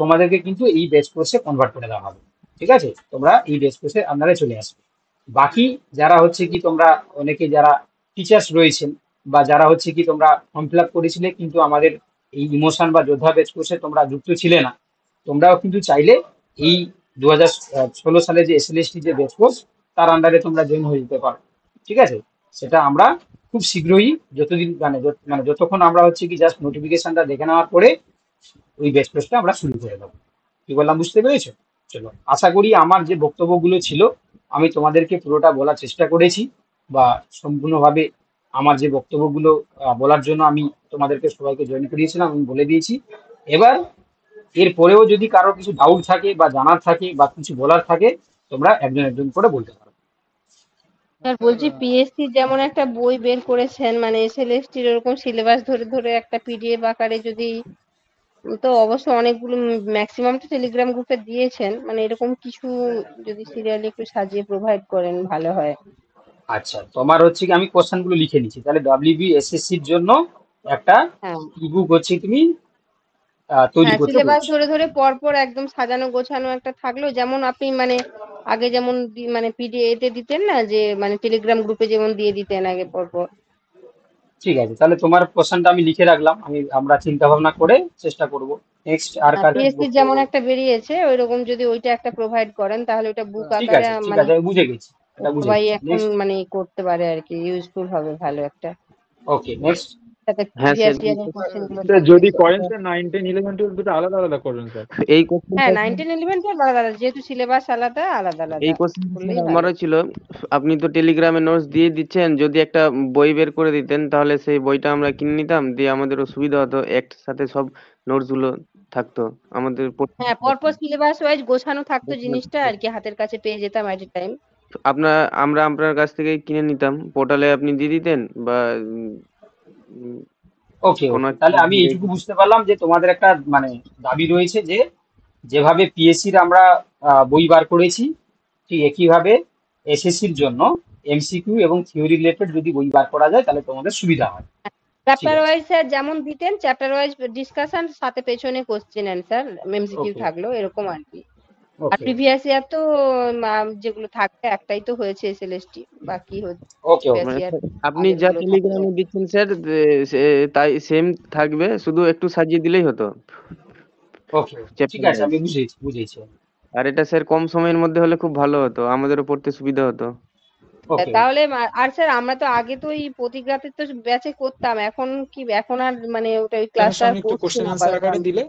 তোমাদেরকে কিন্তু এই বেচ কোর্সে কনভার্ট করে দেওয়া হবে। ঠিক আছে, তোমরা এই বেচ কোর্সের আন্ডারে চলে আসবে। বাকি যারা হচ্ছে কি তোমরা অনেকে যারা টিচার্স রয়েছেন, বা যারা হচ্ছে কি তোমরা ফর্ম ফিল আপ করেছিলে কিন্তু আমাদের এই ইমোশন বা যোদ্ধা বেচ কোর্সে তোমরা যুক্ত ছিলে না, তোমরাও কিন্তু চাইলে এই 2016 সালে যে SLST যে বেচ কোর্স, তার আন্ডারে তোমরা জয়েন হয়ে যেতে পারো। ঠিক আছে, সেটা আমরা খুব শীঘ্রই, যতদিন মানে যতক্ষণ আমরা হচ্ছে কি জাস্ট নোটিফিকেশনটা দেখে নেওয়ার পরে ওই বেচ কোর্সটা আমরা শুরু করে দেবো। কি বললাম বুঝতে পেরেছো? চলো, আশা করি আমার যে বক্তব্যগুলো ছিল আমি তোমাদেরকে পুরোটা বলার চেষ্টা করেছি, বা সম্পূর্ণভাবে আমার যে বক্তব্যগুলো বলার জন্য আমি তোমাদেরকে সবাইকে জয়েন করিয়েছিলাম আমি বলে দিয়েছি। এবার এর পরেও যদি কারো কিছু ডাউট থাকে বা জানার থাকে বা কিছু বলার থাকে, তোমরা একজন একজন করে বলতে পারো। স্যার বলছি পিএসসি যেমন একটা বই বের করেছেন, মানে এসএলএসটির ওরকম সিলেবাস ধরে ধরে একটা পিডিএফ আকারে যদি, তো অবশ্য অনেকগুলো ম্যাক্সিমাম তো টেলিগ্রাম গ্রুপে দিয়েছেন, মানে এরকম কিছু যদি সিরিয়ালি একটু সাজিয়ে প্রোভাইড করেন ভালো হয়। আচ্ছা, তোমার হচ্ছে কি আমি কোশ্চেনগুলো লিখে নিচ্ছি, তাহলে WBSSCর জন্য একটা হ্যাঁ ইবুক হচ্ছে তুমি তৈরি হ্যাঁ, করতে সিলেবাস বলছো। ধরে ধরে পরপর একদম সাজানো গোছানো একটা থাকলো, যেমন আপনি মানে আগে যেমন মানে পিডিএফ দিতেন না, যে মানে টেলিগ্রাম গ্রুপে যেমন দিয়ে দিতেন আগে পরপর। ঠিক আছে, তাহলে তোমার কোশ্চেনটা আমি লিখে রাখলাম, আমরা চিন্তা ভাবনা করে চেষ্টা করব। নেক্সট আর কার কি পিএসসি বক্তব্য? যেমন একটা বেরিয়েছে ওই রকম যদি ওইটা একটা প্রোভাইড করেন তাহলে ওটা বুক ঠিক আকারে আছে, ঠিক মানে আছে, আমি বুঝে গেছি, এটা বুঝে সবাই গেছি। এখন নেক্সট। মানে করতে পারে আর কি, ইউজফুল হবে ভালো একটা, ওকে, নেক্সট। তাতে হ্যাঁ স্যার, প্রিভিয়াস ইয়ারের কোশ্চেন গুলো স্যার থাকবে। যদি করেন স্যার 9, 10, 11, 12 দুটো আলাদা আলাদা করবেন স্যার। এই হ্যাঁ, কোশ্চেনটা 9, 10, 11 তো আলাদা আলাদা, যেহেতু সিলেবাস আলাদা আলাদা এই আলাদা কোশ্চেনটা স্যার করলেই ভালো। আমারও ছিল। আপনি তো টেলিগ্রামে নোটস দিয়ে দিচ্ছেন, যদি একটা বই বের করে দিতেন তাহলে সেই বইটা আমরা কিনে নিতাম, দিয়ে আমাদেরও সুবিধা হতো, একসাথে সব নোটস গুলো থাকতো আমাদের হ্যাঁ, পরপর সিলেবাস ওয়াইজ গোছানো থাকতো জিনিসটা আর কি, হাতের কাছে পেয়ে যেতাম এট এ টাইম। আমরা আপনার কাছ থেকে কিনে নিতাম, পোর্টালে আপনি দিয়ে দিতেন, বা ওকে কোনো ওকে, একটা তাহলে আমি এইটুকু বুঝতে পারলাম যে তোমাদের একটা মানে দাবি রয়েছে যে যেভাবে পিএসসির আমরা বই বার করেছি, ঠিক একইভাবে SSCর জন্য MCQ এবং থিওরি রিলেটেড যদি বই বার করা যায় তাহলে তোমাদের সুবিধা হয়। ঠিক চ্যাপ্টার আছে, ওয়াইজ স্যার যেমন দিতেন, চ্যাপ্টার ওয়াইজ ডিসকাশন, সাথে পেছনে কোশ্চেন অ্যান্সার এমসিকিউ ওকে থাকলো এরকম আর কি। আর ওকে প্রিভিয়াস ইয়ার তো যেগুলো থাকবে একটাই তো হয়েছে এসএলএসটি, বাকি হচ্ছে ওকে প্রিভিয়াস ওকে মানে ইয়ার আপনি যা আগেরগুলো থাকবে। টেলিগ্রামে দিচ্ছেন স্যার, তাই সেম থাকবে, শুধু একটু সাজিয়ে দিলেই হতো ওকে ওকে, ঠিক চ্যাপ্টার আছে, ওয়াইজ। আমি বুঝেছি বুঝেছি। আর এটা স্যার কম সময়ের মধ্যে হলে খুব ভালো হতো, আমাদেরও পড়তে সুবিধা হতো। ওকে তাহলে আর স্যার আমরা তো আগে তো ওই প্রতিজ্ঞাতে তো ব্যাচে করতাম, এখন কি এখন আর মানে ওটা ওই ক্লাসটা আর সামনে একটু করছি কোশ্চেন না আনসার আপাতত। আকারে দিলে।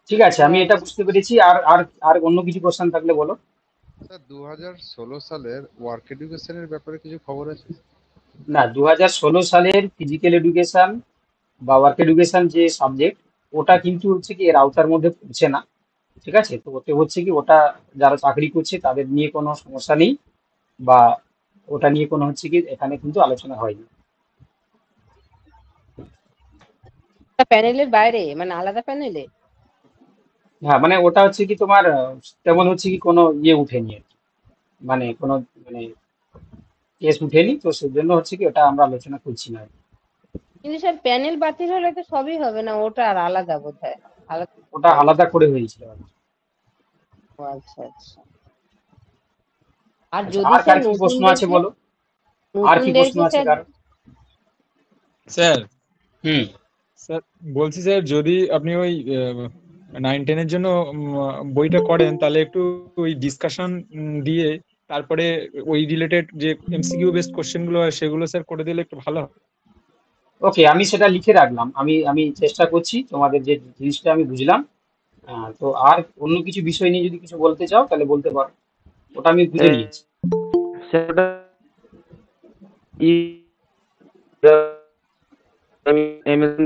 ঠিক আছে, আমি এটা বুঝতে পেরেছি। আর আর আর অন্য কিছু কোশ্চেন থাকলে বলো। স্যার 2016 সালের ওয়ার্ক এডুকেশনের ব্যাপারে কিছু খবর আছে? না, 2016 সালের ফিজিক্যাল এডুকেশন বা ওয়ার্ক এডুকেশন যে সাবজেক্ট, ওটা কিন্তু হচ্ছে কি এর আওতার মধ্যে পড়ছে না। ঠিক আছে, তো ওতে হচ্ছে কি ওটা যারা চাকরি করছে তাদের নিয়ে কোনো সমস্যা নেই, বা ওটা নিয়ে কোনো হচ্ছে কি এখানে কিন্তু আলোচনা হয়নি। প্যানেলের বাইরে মানে আলাদা প্যানেলে? হ্যাঁ, মানে ওটা হচ্ছে কি তোমার তেমন হচ্ছে কি কোনো ইয়ে উঠেনি আর কি, মানে কোনো মানে কেস উঠেনি, তো সেজন্য হচ্ছে কি ওটা আমরা আলোচনা করছি না আর কি। কিন্তু স্যার প্যানেল বাতিল হলে তো সবই হবে না, ওটা আর আলাদা বোধহয় আলাদা ওটা হবে। আলাদা করে হয়েছিল আর কি। ও আচ্ছা আচ্ছা। আর আচ্ছা, যদি আর স্যার কার কি প্রশ্ন আছে নতুনদেরকে বলো, আর কি প্রশ্ন আছে স্যার, কার? স্যার হুম। স্যার বলছি স্যার, যদি আপনি ওই 9-10-এর জন্য বইটা করেন, তাহলে একটু ওই ডিসকাশন দিয়ে তারপরে ওই রিলেটেড যে এমসিকিউ বেসড কোশ্চেন গুলো হয় সেগুলো স্যার করে দিলে একটু ভালো হয়। ওকে, আমি সেটা লিখে রাখলাম, আমি আমি চেষ্টা করছি, তোমাদের যে জিনিসটা আমি বুঝলাম। তো আর অন্য কিছু বিষয় নিয়ে যদি কিছু বলতে চাও তাহলে বলতে পারো, ওটা আমি বুঝে নিয়েছি। সেটা অ্যামাজন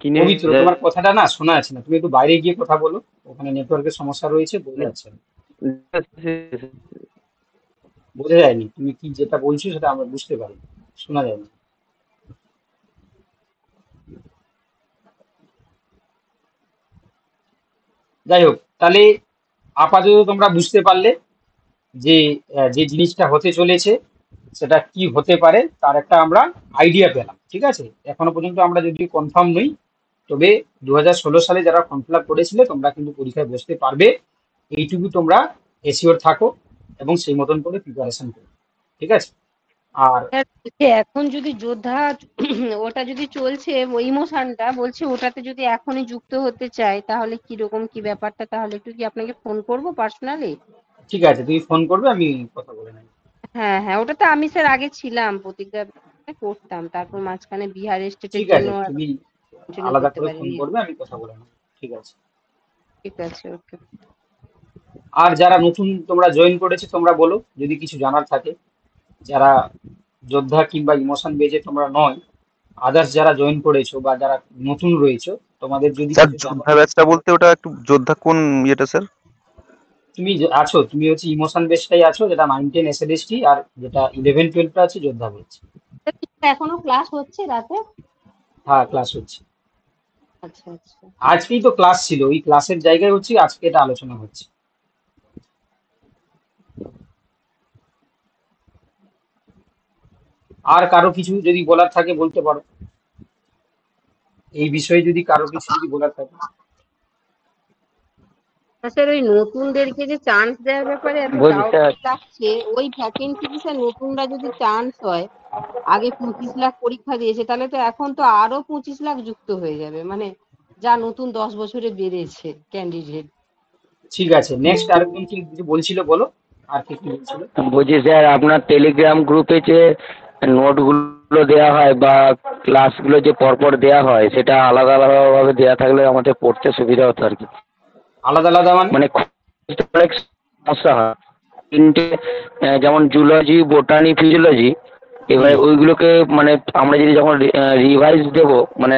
কিনে পবিত্র, তোমার কথাটা না শোনা যাচ্ছে না, তুমি একটু বাইরে গিয়ে কথা বলো, ওখানে নেটওয়ার্কের সমস্যা রয়েছে, বোঝা যাচ্ছে না, বোঝা যায়নি তুমি কি যেটা বলছো সেটা আমরা বুঝতে পারি, শোনা যায়নি। যাই হোক, তাহলে আপাতত তোমরা বুঝতে পারলে যে যে জিনিসটা হতে চলেছে সেটা কি হতে পারে তার একটা আমরা আইডিয়া পেলাম। ঠিক আছে, এখনো পর্যন্ত আমরা যদি কনফার্ম নই, তবে 2016 সালে যারা ফর্ম ফিল আপ করেছিলে তোমরা কিন্তু পরীক্ষায় বসতে পারবে, এইটুকু তোমরা এসিওর থাকো এবং সেই মতন করে প্রিপারেশন করো। ঠিক আছে। আর স্যার বলছে এখন যদি যোদ্ধা ওটা যদি চলছে ওই ইমোশনটা, বলছে ওটাতে যদি এখনই যুক্ত হতে চাই তাহলে কিরকম কি ব্যাপারটা, তাহলে একটু কি আপনাকে ফোন করবো পার্সোনালি? ঠিক আছে, তুমি ফোন করবে, আমি কথা বলে নেব। হ্যাঁ হ্যাঁ, ওটাতে আমি স্যার আগে ছিলাম, প্রতিজ্ঞা করতাম, তারপর মাঝখানে বিহার স্টেটের ঠিক জন্য আছে, আর তুমি কন্টিনিউ আলাদা করতে করে ফোন পারিনি। করবে, আমি কথা বলে নেব। ঠিক আছে। ঠিক আছে, ওকে। আর যারা নতুন তোমরা জয়েন করেছো তোমরা বলো যদি কিছু জানার থাকে, যারা যোদ্ধা কিংবা ইমোশন বেজে তোমরা নয়, আদার্স যারা জয়েন করেছো বা যারা নতুন রয়েছো, তোমাদের যদি স্যার কিছু জানার, যোদ্ধা ব্যাচটা বলতে ওটা একটু যোদ্ধা কোন ইয়েটা স্যার? তুমি যে আছো তুমি হচ্ছে ইমোশন বেসটাই আছো, যেটা 9-10 এসএলএসটি, আর যেটা 11-12টা আছে যোদ্ধা বেস। এখনো ক্লাস হচ্ছে রাতে? হ্যাঁ, ক্লাস হচ্ছে, আচ্ছা আচ্ছা। আজকেই তো ক্লাস ছিল, ওই ক্লাসের জায়গায় হচ্ছে আজকে এটা আলোচনা হচ্ছে। আর কারো কিছু যদি বলার থাকে বলতে পারো, এই বিষয়ে যদি কারো কিছু যদি বলার থাকে। স্যার ওই নতুনদেরকে যে চান্স দেওয়ার ব্যাপারে এত বলছি ডাউট স্যার, লাগছে, ওই ভ্যাকেন্সি কি স্যার নতুনরা যদি চান্স হয়, আগে 25 লাখ পরীক্ষা দিয়েছে, তাহলে তো এখন তো আরো 25 লাখ যুক্ত হয়ে যাবে, মানে যা নতুন 10 বছরে বেড়েছে ক্যান্ডিডেট। ঠিক আছে, নেক্সট আরেকজন কি কিছু বলছিল বলো, আর কি কি বলছিল? বলছি স্যার, আপনার টেলিগ্রাম গ্রুপে যে নোটগুলো দেওয়া হয় বা ক্লাসগুলো যে পরপর দেওয়া হয়, সেটা আলাদা আলাদাভাবে দেওয়া থাকলে আমাদের পড়তে সুবিধা হতো আর কি। আলাদা আলাদা মানে? মানে অনেক সমস্যা হয় তিনটে, যেমন জুলজি, বোটানি, ফিজিওলজি। এবারে ওইগুলোকে মানে আমরা যদি যখন রিভাইজ দেবো, মানে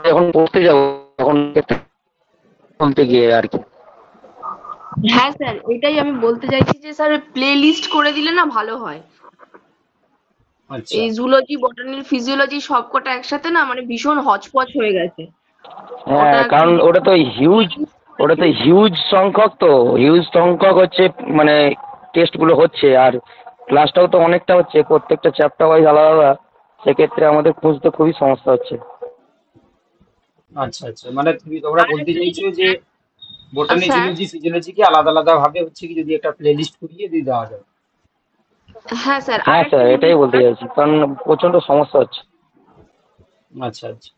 যখন পড়তে যাবো তখন বলতে গিয়ে আর কি। হ্যাঁ স্যার, এটাই আমি বলতে চাইছি যে স্যার প্লে লিস্ট করে দিলে না ভালো হয়। আচ্ছা এই জুলজি, বটানি, ফিজিওলজি সবকটা একসাথে না মানে ভীষণ হচপচ হয়ে গেছে। হ্যাঁ, কারণ ওটা তো হিউজ সংখ্যক, তো হিউজ সংখ্যক হচ্ছে মানে টেস্টগুলো হচ্ছে, আর ক্লাসটাও তো অনেকটা হচ্ছে, প্রত্যেকটা চ্যাপ্টার ওয়াইজ আলাদা আলাদা, সেক্ষেত্রে আমাদের খুঁজতে খুবই সমস্যা হচ্ছে। আচ্ছা আচ্ছা, মানে তোমরা বলতে চাইছো যে বোটানি, স্যার, জুলজি, ফিজিওলজিকে আলাদা আলাদা ভাবে হচ্ছে কি যদি একটা প্লে লিস্ট করিয়ে দিয়ে দেওয়া যায়। হ্যাঁ স্যার, হ্যাঁ স্যার, এটাই বলতে চাইছি, কারণ প্রচন্ড সমস্যা হচ্ছে। আচ্ছা আচ্ছা।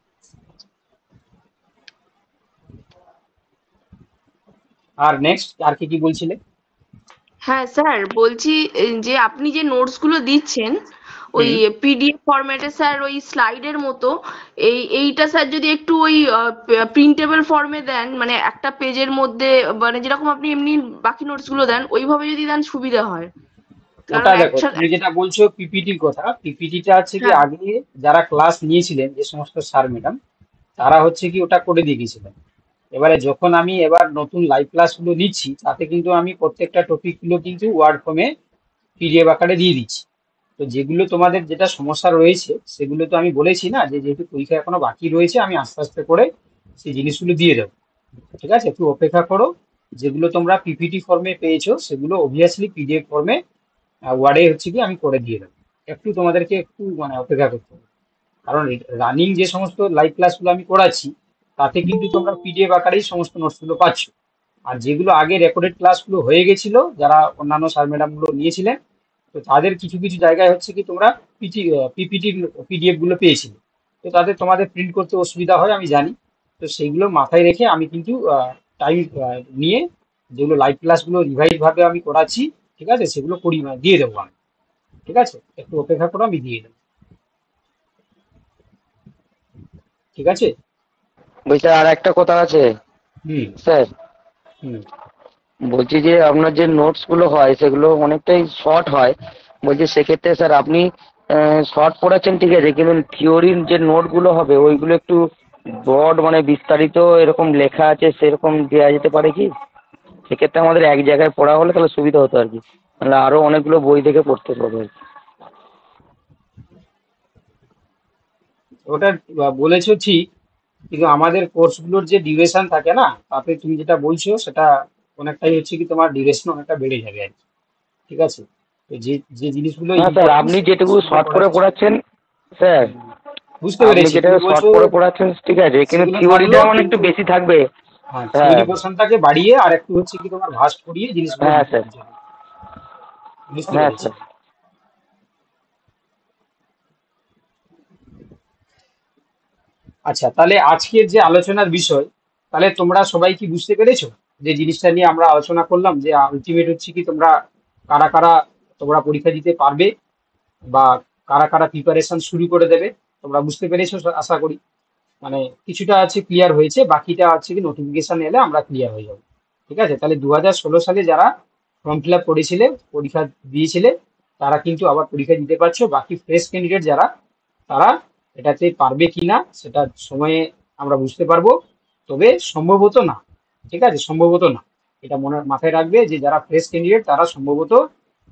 আর নেক্সট আর কি কি বলছিলে? হ্যাঁ স্যার, বলছি যে আপনি যে নোটস গুলো দিচ্ছেন ওই পিডিএফ ফরম্যাটে স্যার, ওই স্লাইডের মতো, এইটা স্যার যদি একটু ওই প্রিন্টেবল ফর্মে দেন, মানে একটা পেজের মধ্যে, মানে যেরকম আপনি এমনি বাকি নোটস গুলো দেন ওইভাবে যদি দেন সুবিধা হয়। ওটা কারণ দেখো, তুমি যেটা বলছো পিপিটির কথা, পিপিটিটা হচ্ছে কি হ্যাঁ আগে যারা ক্লাস নিয়েছিলেন যে সমস্ত স্যার ম্যাডাম, তারা হচ্ছে কি ওটা করে দিয়ে গেছিলেন। এবারে যখন আমি এবার নতুন লাইভ ক্লাসগুলো নিচ্ছি, তাতে কিন্তু আমি প্রত্যেকটা টপিকগুলো কিন্তু ওয়ার্ড ফর্মে পিডিএফ আকারে দিয়ে দিচ্ছি। তো যেগুলো তোমাদের যেটা সমস্যা রয়েছে সেগুলো তো আমি বলেছি না, যে যেহেতু পরীক্ষা এখনো বাকি রয়েছে, আমি আস্তে আস্তে করে সেই জিনিসগুলো দিয়ে দেবো। ঠিক আছে, একটু অপেক্ষা করো। যেগুলো তোমরা পিপিটি ফর্মে পেয়েছো সেগুলো অবভিয়াসলি পিডিএফ ফর্মে ওয়ার্ডে হচ্ছে কি আমি করে দিয়ে দেবো। একটু তোমাদেরকে একটু মানে অপেক্ষা করতে হবে, কারণ রানিং যে সমস্ত লাইভ ক্লাসগুলো আমি করাচ্ছি তাতে কিন্তু তোমরা পিডিএফ আকারেই সমস্ত নোটসগুলো পাচ্ছ। আর যেগুলো আগে রেকর্ডেড ক্লাসগুলো হয়ে গেছিল, যারা অন্যান্য স্যার ম্যাডামগুলো নিয়েছিলেন, তো তাদের কিছু কিছু জায়গায় হচ্ছে কি তোমরা পিপিটি পিডিএফ গুলো পেয়েছিলে, তো তাদের তোমাদের প্রিন্ট করতে অসুবিধা হয় আমি জানি। তো সেইগুলো মাথায় রেখে আমি কিন্তু টাইম নিয়ে যেগুলো লাইভ ক্লাসগুলো রিভাইজ ভাবে আমি করাচ্ছি, ঠিক আছে, সেগুলো দিয়ে দেবো আমি। ঠিক আছে, একটু অপেক্ষা করো, আমি দিয়ে দেবো। ঠিক আছে। বলছি আর একটা কথা আছে হুম স্যার, হুম। বলছি যে আপনার যে নোটস গুলো হয় সেগুলো অনেকটাই শর্ট হয়। বলছি সেক্ষেত্রে স্যার আপনি শর্ট পড়াচ্ছেন ঠিক আছে, কিন্তু থিওরির যে নোট গুলো হবে ওইগুলো একটু ব্রড মানে বিস্তারিত এরকম লেখা আছে সেরকম দেওয়া যেতে পারে কি? সেক্ষেত্রে আমাদের এক জায়গায় পড়া হলে তাহলে সুবিধা হতো আর কি, তাহলে আরো অনেকগুলো বই থেকে পড়তে হবে আর কি। ওটা বলেছো ঠিক, কিন্তু আমাদের কোর্সগুলোর যে ডিউরেশন থাকে না, তাতে তুমি যেটা বলছো সেটা অনেকটাই হচ্ছে কি তোমার ডিউরেশন অনেকটা বেড়ে যাবে আর কি। ঠিক আছে, তো যে যে জিনিসগুলো না স্যার, ইম্পর্টেন্ট আপনি সেই যেটুকু জিনিসগুলো শর্ট করে পড়াচ্ছি। পড়াচ্ছেন স্যার, বুঝতে আপনি পেরেছি, যেটা তুমি শর্ট বলছো করে পড়াচ্ছেন ঠিক আছে, কিন্তু সেগুলো থিওরিটা থাকলো, মানে একটু কিন্তু বেশি থাকবে। হ্যাঁ হ্যাঁ থিওরি পোর্শনটাকে বাড়িয়ে আর একটু হচ্ছে কি তোমার ভাস্ট করিয়ে জিনিসগুলো হ্যাঁ স্যার, বোঝানো। বুঝতে হ্যাঁ পেরেছি। স্যার। আচ্ছা, তাহলে আজকের যে আলোচনার বিষয়, তাহলে তোমরা সবাই কি বুঝতে পেরেছো যে জিনিসটা নিয়ে আমরা আলোচনা করলাম, যে আলটিমেট হচ্ছে কি তোমরা কারা কারা তোমরা পরীক্ষা দিতে পারবে, বা কারা কারা প্রিপারেশন শুরু করে দেবে, তোমরা বুঝতে পেরেছো আশা করি। মানে কিছুটা আছে ক্লিয়ার হয়েছে, বাকিটা হচ্ছে কি নোটিফিকেশন এলে আমরা ক্লিয়ার হয়ে যাবো। ঠিক আছে, তাহলে 2016 সালে যারা ফর্ম ফিল আপ করেছিলে, পরীক্ষা দিয়েছিলে, তারা কিন্তু আবার পরীক্ষা দিতে পারছো। বাকি ফ্রেশ ক্যান্ডিডেট যারা, তারা এটাতে পারবে কিনা সেটা সময়ে আমরা বুঝতে পারবো, তবে সম্ভবত না। ঠিক আছে, সম্ভবত না, এটা মাথায় রাখবে যে যারা ফ্রেশ ক্যান্ডিডেট তারা সম্ভবত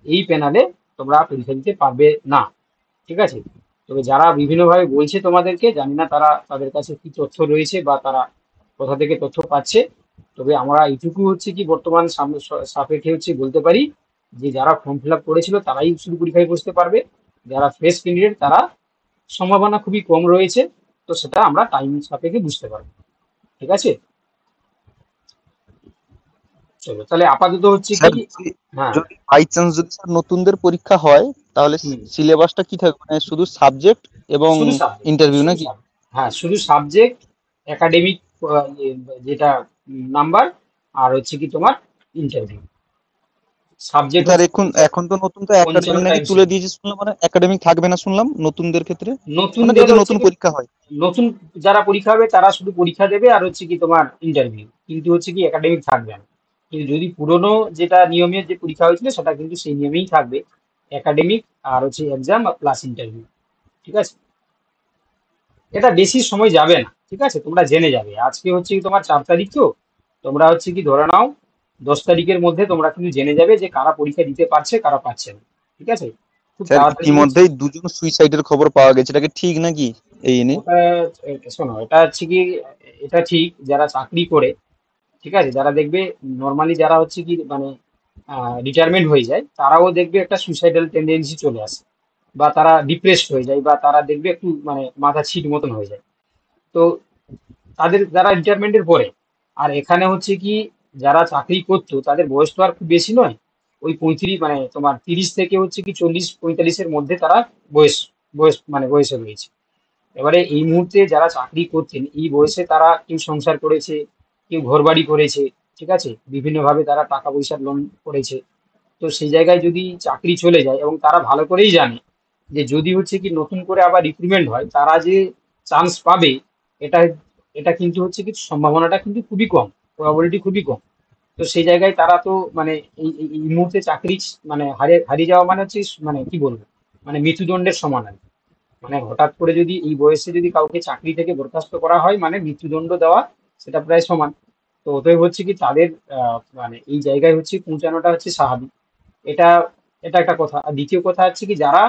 এই প্যানেলে তোমরা পরীক্ষা দিতে পারবে না। ঠিক আছে, তবে যারা বিভিন্নভাবে বলছে তোমাদেরকে, জানি না তারা তাদের কাছে কি তথ্য রয়েছে বা তারা কোথা থেকে তথ্য পাচ্ছে, তবে আমরা এইটুকু হচ্ছে কি বর্তমান সাপেক্ষে হচ্ছে বলতে পারি যে যারা ফর্ম ফিল আপ করেছিল তারাই শুধু পরীক্ষায় বসতে পারবে। যারা ফ্রেশ ক্যান্ডিডেট তারা সম্ভাবনা খুবই কম রয়েছে, তো সেটা আমরা টাইম সাপেক্ষে বুঝতে পারবো। ঠিক আছে, চলো তাহলে আপাতত হচ্ছে স্যার কি। হ্যাঁ। যদি বাই চান্স যদি স্যার নতুনদের পরীক্ষা হয়, তাহলে হুম। সিলেবাসটা কি থাকবে, মানে শুধু সাবজেক্ট এবং শুধু সাবজেক্ট, ইন্টারভিউ শুধু নাকি? সাবজেক্ট, হ্যাঁ শুধু সাবজেক্ট, একাডেমিক যেটা নাম্বার, আর হচ্ছে কি তোমার ইন্টারভিউ। সাবজেক্ট স্যার হচ্ছে এখন এখন তো নতুন তো একাডেমিক 55টা নাকি তুলে এমসিকিউ। দিয়েছে শুনলাম, মানে একাডেমিক থাকবে না শুনলাম নতুনদের ক্ষেত্রে, মানে নতুনদের যদি হচ্ছে নতুন কি, পরীক্ষা হয়। নতুন যারা পরীক্ষা হবে তারা শুধু পরীক্ষা দেবে, আর হচ্ছে কি তোমার ইন্টারভিউ, কিন্তু হচ্ছে কি একাডেমিক থাকবে না। কিন্তু যদি পুরনো যেটা নিয়মের যে পরীক্ষা হয়েছিল সেটা কিন্তু সেই নিয়মেই থাকবে, একাডেমিক আর হচ্ছে এক্সাম প্লাস ইন্টারভিউ। ঠিক আছে, এটা বেশি সময় যাবে না। ঠিক আছে, তোমরা জেনে যাবে। আজকে হচ্ছে কি তোমার 4 তারিখ, তো তোমরা হচ্ছে কি ধরে নাও 10 তারিখের মধ্যে তোমরা কিন্তু জেনে যাবে যে কারা পরীক্ষা দিতে পারছে কারা পাচ্ছে না। ঠিক আছে, খুব স্যার তাড়াতাড়ি হচ্ছে। ইতিমধ্যেই দুজন সুইসাইডের খবর পাওয়া গেছে, এটা কি ঠিক নাকি এই নিয়ে? ওটা শোনো, এটা হচ্ছে কি, এটা ঠিক যারা চাকরি করে, ঠিক আছে, যারা দেখবে নর্মালি যারা হচ্ছে কি মানে রিটায়ারমেন্ট হয়ে যায়, তারাও দেখবে একটা সুইসাইডাল টেন্ডেন্সি চলে আসে, বা তারা ডিপ্রেসড হয়ে যায়, বা তারা দেখবে একটু মানে মাথা ছিট মতন হয়ে যায়। তো তাদের যারা রিটায়ারমেন্টের পরে, আর এখানে হচ্ছে কি যারা চাকরি করতো তাদের বয়স তো আর খুব বেশি নয়, ওই 35 মানে তোমার 30 থেকে হচ্ছে কি 40-45-এর মধ্যে তারা বয়স বয়সে রয়েছে। এবারে এই মুহূর্তে যারা চাকরি করছেন এই বয়সে, তারা কেউ সংসার করেছে, কেউ ঘরবাড়ি করেছে, ঠিক আছে, বিভিন্নভাবে তারা টাকা পয়সার লোন করেছে। তো সেই জায়গায় যদি চাকরি চলে যায়, এবং তারা ভালো করেই জানে যে যদি হচ্ছে কি নতুন করে আবার রিক্রুটমেন্ট হয়, তারা যে চান্স পাবে, এটা এটা কিন্তু হচ্ছে কি সম্ভাবনাটা কিন্তু খুবই কম, প্রবাবিলিটি খুবই কম। তো সেই জায়গায় তারা তো মানে এই মুহূর্তে চাকরি মানে হারিয়ে হারিয়ে যাওয়া মানে হচ্ছে মানে কি বলবো, মানে মৃত্যুদণ্ডের সমান আর কি। মানে হঠাৎ করে যদি এই বয়সে যদি কাউকে চাকরি থেকে বরখাস্ত করা হয় মানে মৃত্যুদণ্ড দেওয়া, সেটা প্রায় সমান। তো অতএব হচ্ছে কি তাদের মানে এই জায়গায় হচ্ছে পৌঁছানোটা হচ্ছে স্বাভাবিক। এটা এটা একটা কথা। আর দ্বিতীয় কথা হচ্ছে কি যারা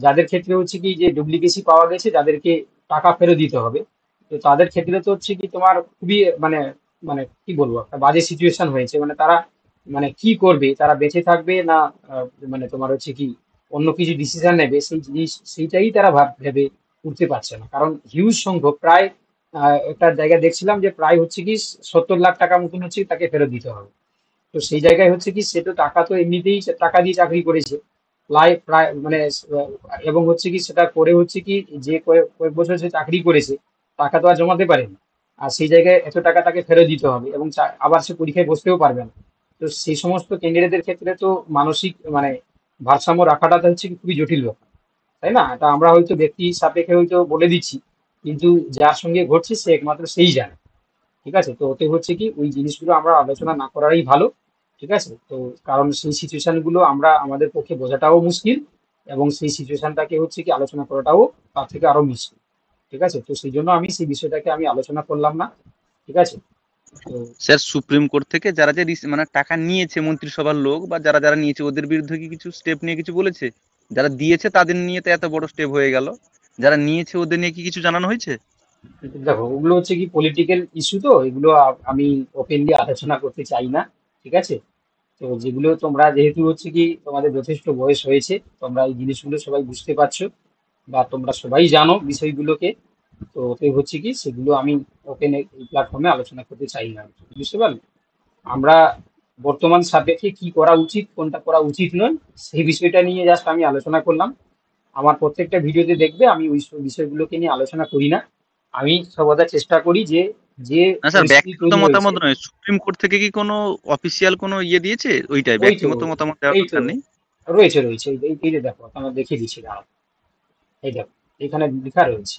যাদের ক্ষেত্রে হচ্ছে কি যে ডুপ্লিকেসি পাওয়া গেছে, যাদেরকে টাকা ফেরত দিতে হবে, তো তাদের ক্ষেত্রে তো হচ্ছে কি তোমার খুবই মানে মানে কি বলবো, একটা বাজে সিচুয়েশন হয়েছে। মানে তারা মানে কি করবে, তারা বেঁচে থাকবে না মানে তোমার হচ্ছে কি অন্য কিছু ডিসিশন নেবে, সেই জিনিস সেইটাই তারা ভেবে উঠতে পারছে না। কারণ হিউজ সংখ্যক প্রায় একটা জায়গায় দেখছিলাম যে প্রায় হচ্ছে কি 70 লাখ টাকা মতন হচ্ছে তাকে ফেরত দিতে হবে। তো সেই জায়গায় হচ্ছে কি সে তো টাকা তো এমনিতেই টাকা দিয়ে চাকরি করেছে প্রায় প্রায় মানে এবং হচ্ছে কি সেটা করে হচ্ছে কি যে কয়েক বছর সে চাকরি করেছে, টাকা তো আর জমাতে পারেনি। আর সেই জায়গায় এত টাকা তাকে ফেরত দিতে হবে এবং আবার সে পরীক্ষায় বসতেও পারবে না। তো সেই সমস্ত ক্যান্ডিডেটদের ক্ষেত্রে তো মানসিক মানে ভারসাম্য রাখাটা তো হচ্ছে কি খুবই জটিল ব্যাপার, তাই না? এটা আমরা হয়তো ব্যক্তি সাপেক্ষে হয়তো বলে দিচ্ছি, কিন্তু যার সঙ্গে ঘটছে সে একমাত্র সেই জানে। ঠিক আছে, তো ওতে হচ্ছে কি ওই জিনিসগুলো আমরা আলোচনা না করাই ভালো। ঠিক আছে, তো কারণ সেই সিচুয়েশন গুলো আমরা আমাদের পক্ষে বোঝাটাও মুশকিল, এবং সেই সিচুয়েশনটাকে হচ্ছে কি আলোচনা করাটাও তার থেকে আরো মুশকিল। ঠিক আছে, তো সেই জন্য আমি সেই বিষয়টাকে আমি আলোচনা করলাম না। ঠিক আছে, তো স্যার সুপ্রিম কোর্ট থেকে যারা যে মানে টাকা নিয়েছে মন্ত্রিসভার লোক বা যারা যারা নিয়েছে ওদের বিরুদ্ধে কি কিছু স্টেপ নিয়ে কিছু বলেছে? যারা দিয়েছে তাদের নিয়ে তো এত বড় স্টেপ হয়ে গেল, যারা নিয়েছে ওদের নিয়ে কি কিছু জানানো হয়েছে? দেখো ওগুলো হচ্ছে কি পলিটিক্যাল ইস্যু, তো এগুলো আমি ওপেনলি আলোচনা করতে চাই না। ঠিক আছে, তো যেগুলো তোমরা যেহেতু হচ্ছে কি তোমাদের যথেষ্ট বয়স হয়েছে, তোমরা এই জিনিসগুলো সবাই বুঝতে পারছো বা তোমরা সবাই জানো বিষয়গুলোকে, তো ওতে হচ্ছে কি সেগুলো আমি ওপেন এই প্ল্যাটফর্মে আলোচনা করতে চাই না। বুঝতে পারলে? আমরা বর্তমান সাপেক্ষে কি করা উচিত কোনটা করা উচিত নয় সেই বিষয়টা নিয়ে জাস্ট আমি আলোচনা করলাম। আমার প্রত্যেকটা ভিডিওতে দেখবে আমি ওই সব বিষয়গুলোকে নিয়ে আলোচনা করি না। আমি সর্বদা চেষ্টা করি যে যে না স্যার, পরিস্থিতি ব্যক্তিগত তৈরি হয়েছে। মতামত নয়, সুপ্রিম কোর্ট থেকে কি কোনো অফিসিয়াল কোনো ইয়ে দিয়েছে? ওইটাই ওই তো ব্যক্তিগত মতামত দেওয়ার এই তো দরকার নেই। রয়েছে রয়েছে এই যে দেখো আমার দেখিয়ে দিচ্ছি, দাঁড়াও। এই দেখো এখানে লেখা রয়েছে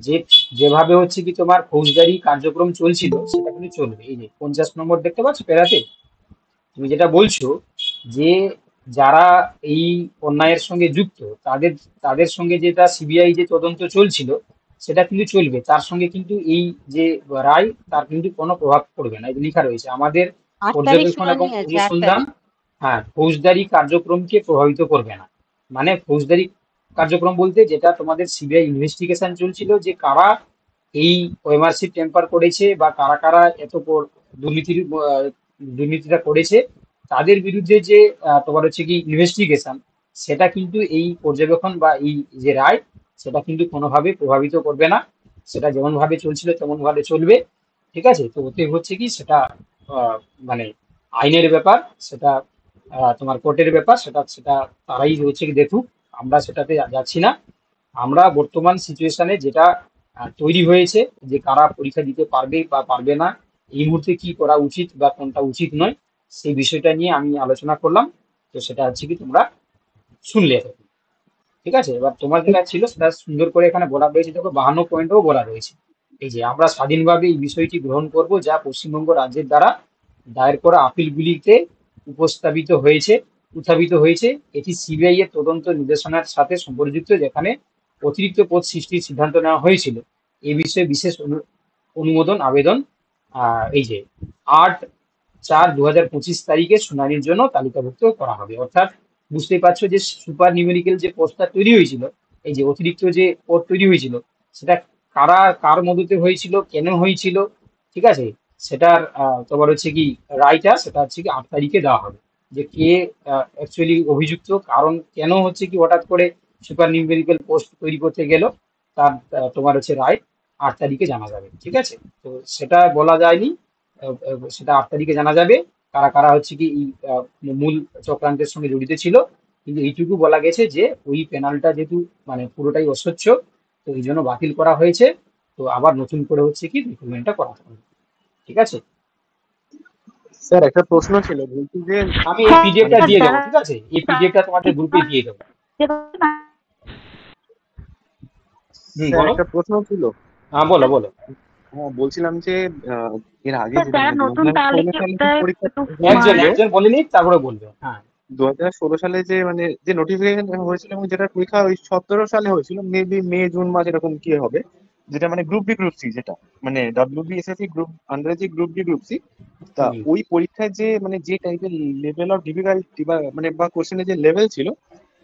যে যেভাবে হচ্ছে কি তোমার ফৌজদারি কার্যক্রম চলছিল সেটা কিন্তু চলবে। এই যে 50 নম্বর দেখতে পাচ্ছ প্যারাতে, তুমি যেটা বলছো যে যারা এই অন্যায়ের সঙ্গে যুক্ত তাদের তাদের সঙ্গে যেটা সিবিআই যে তদন্ত চলছিল সেটা কিন্তু চলবে, তার সঙ্গে কিন্তু এই যে রায় তার কিন্তু কোনো প্রভাব পড়বে না। এই লেখা রয়েছে আমাদের 8 তারিখ পর্যবেক্ষণ এবং শুনানি আছে, 8 অনুসন্ধান, তারিখ। হ্যাঁ, ফৌজদারি কার্যক্রমকে প্রভাবিত করবে না। মানে ফৌজদারি কার্যক্রম বলতে যেটা তোমাদের সিবিআই ইনভেস্টিগেশন চলছিল যে কারা এই ওএমআরসি টেম্পার করেছে বা কারা কারা এত দুর্নীতির দুর্নীতিটা করেছে, তাদের বিরুদ্ধে যে তোমার হচ্ছে কি ইনভেস্টিগেশন, সেটা কিন্তু এই পর্যবেক্ষণ বা এই যে রায় সেটা কিন্তু কোনোভাবে প্রভাবিত করবে না। সেটা যেমন ভাবে চলছিল তেমন ভাবে চলবে। ঠিক আছে, তো ওতে হচ্ছে কি সেটা মানে আইনের ব্যাপার, সেটা তোমার কোর্টের ব্যাপার, সেটা সেটা তারাই হচ্ছে কি দেখুক, আমরা সেটাতে যাচ্ছি না। আমরা বর্তমান সিচুয়েশনে যেটা তৈরি হয়েছে যে কারা পরীক্ষা দিতে পারবে বা পারবে না, এই মুহূর্তে কি করা উচিত বা কোনটা উচিত নয়, সেই বিষয়টা নিয়ে আমি আলোচনা করলাম। তো সেটা হচ্ছে কি তোমরা শুনলে এতক্ষণ। ঠিক আছে, এবার তোমার যেটা ছিল সেটা সুন্দর করে এখানে বলা রয়েছে, দেখো 52 পয়েন্টও বলা রয়েছে। এই যে আমরা স্বাধীনভাবে এই বিষয়টি গ্রহণ করব যা পশ্চিমবঙ্গ রাজ্যের দ্বারা দায়ের করা আপিলগুলিতে উত্থাপিত হয়েছে। এটি সিবিআই এর তদন্ত নির্দেশনার সাথে সম্পর্কযুক্ত, যেখানে অতিরিক্ত পদ সৃষ্টির সিদ্ধান্ত নেওয়া হয়েছিল। এই বিষয়ে বিশেষ অনুমোদন আবেদন এই যে 8/4/2025 তারিখে শুনানির জন্য তালিকাভুক্ত করা হবে। অর্থাৎ বুঝতেই পারছো যে সুপার নিউমেরিক্যাল যে পোস্টটা তৈরি হয়েছিল, এই যে অতিরিক্ত যে পদ তৈরি হয়েছিল, সেটা কার মদতে হয়েছিল, কেন হয়েছিল, ঠিক আছে, সেটার তোমার হচ্ছে কি রায়টা সেটা হচ্ছে কি 8 তারিখে দেওয়া হবে। যে কে অ্যাকচুয়ালি অভিযুক্ত, কারণ কেন হচ্ছে কি হঠাৎ করে সুপার নিউমেরিক্যাল পোস্ট তৈরি করতে গেল, তার তোমার হচ্ছে রায় 8 তারিখে জানা যাবে। ঠিক আছে, তো সেটা বলা যায়নি, সেটা 8 তারিখে জানা যাবে কারা কারা হচ্ছে কি এই মূল চক্রান্তের সঙ্গে জড়িত ছিল। কিন্তু এইটুকু বলা গেছে যে ওই প্যানেলটা যেহেতু মানে পুরোটাই অস্বচ্ছ, তো এই জন্য বাতিল করা হয়েছে। তো আবার নতুন করে হচ্ছে কি রিক্রুটমেন্টটা করা হবে। ঠিক আছে, স্যার একটা প্রশ্ন ছিল, বলছি যে আমি এই পিডিএফটা দিয়ে দেবো। ঠিক আছে, এই পিডিএফটা তোমাদের গ্রুপে দিয়ে দেবো। স্যার বলো। একটা প্রশ্ন ছিল। হ্যাঁ বলো বলো। হ্যাঁ বলছিলাম যে এর আগে যারা নতুন তাহলে পরীক্ষা একজন বলে নিক তারপরে বলবে। হ্যাঁ 2016 সালে যে মানে যে নোটিফিকেশন হয়েছিল এবং যেটা পরীক্ষা ওই 17 সালে হয়েছিল, মেবি মে জুন মাস এরকম কি হবে, যেটা মানে গ্রুপ বি গ্রুপ সি, যেটা মানে WBSSC গ্রুপ আন্ডারে যে গ্রুপ বি গ্রুপ সি, তা হুম ওই পরীক্ষায় যে মানে যে টাইপের লেভেল অফ ডিফিকাল্টি বা মানে বা কোশ্চেনের যে লেভেল ছিল,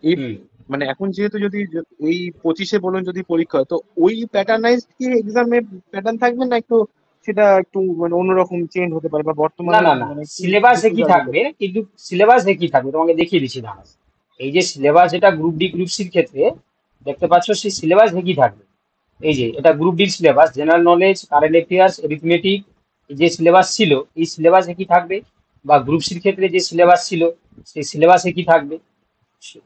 এই হুম মানে এখন যেহেতু যদি ওই 25-এ বলুন যদি পরীক্ষা হয়, তো ওই প্যাটার্নাইজ কি এক্সামের প্যাটার্ন থাকবে না একটু সেটা একটু মানে অন্যরকম চেঞ্জ হতে পারে, বা না বর্তমানে না না, মানে কি সিলেবাস কিছু একই জানতে থাকবে, পারি? কিন্তু সিলেবাস একই থাকবে, তোমাকে দেখিয়ে দিচ্ছি না। এই যে সিলেবাস, এটা গ্রুপ ডি গ্রুপ সির ক্ষেত্রে দেখতে পাচ্ছ, সেই সিলেবাস একই থাকবে। এই যে এটা গ্রুপ ডির syllabus, general knowledge, current affairs, arithmetic, যে সিলেবাস ছিল এই সিলেবাস একই থাকবে। বা গ্রুপ সির ক্ষেত্রে যে সিলেবাস ছিল সেই সিলেবাস একই থাকবে।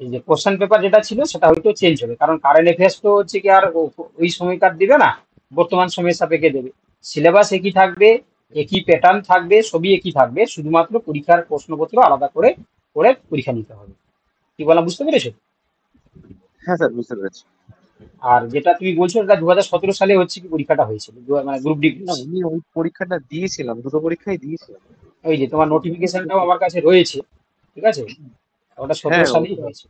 এই যে কোশ্চেন পেপার যেটা ছিল সেটা হয়তো চেঞ্জ হবে, কারণ কারেন্ট অ্যাফেয়ার্স তো হচ্ছে কি আর ওই সময়কার দিবে না, বর্তমান সময়ের সাপেক্ষে দেবে। সিলেবাস একই থাকবে, একই প্যাটার্ন থাকবে, সবই একই থাকবে, শুধুমাত্র পরীক্ষার প্রশ্নপত্র আলাদা করে করে পরীক্ষা নিতে হবে। কি বলা, বুঝতে পেরেছো? হ্যাঁ স্যার, বুঝতে পেরেছি। আর যেটা তুমি বলছো এটা 2017 সালে হচ্ছে কি পরীক্ষাটা হয়েছিল, মানে গ্রুপ ডি গ্রুপ না, সি। আমি ওই পরীক্ষাটা দিয়েছিলাম, দুটো পরীক্ষাই দিয়েছিলাম। ওই যে তোমার নোটিফিকেশনটাও আমার কাছে রয়েছে, ঠিক আছে, ওটা 17 হ্যাঁ সালেই ওটা, হয়েছে।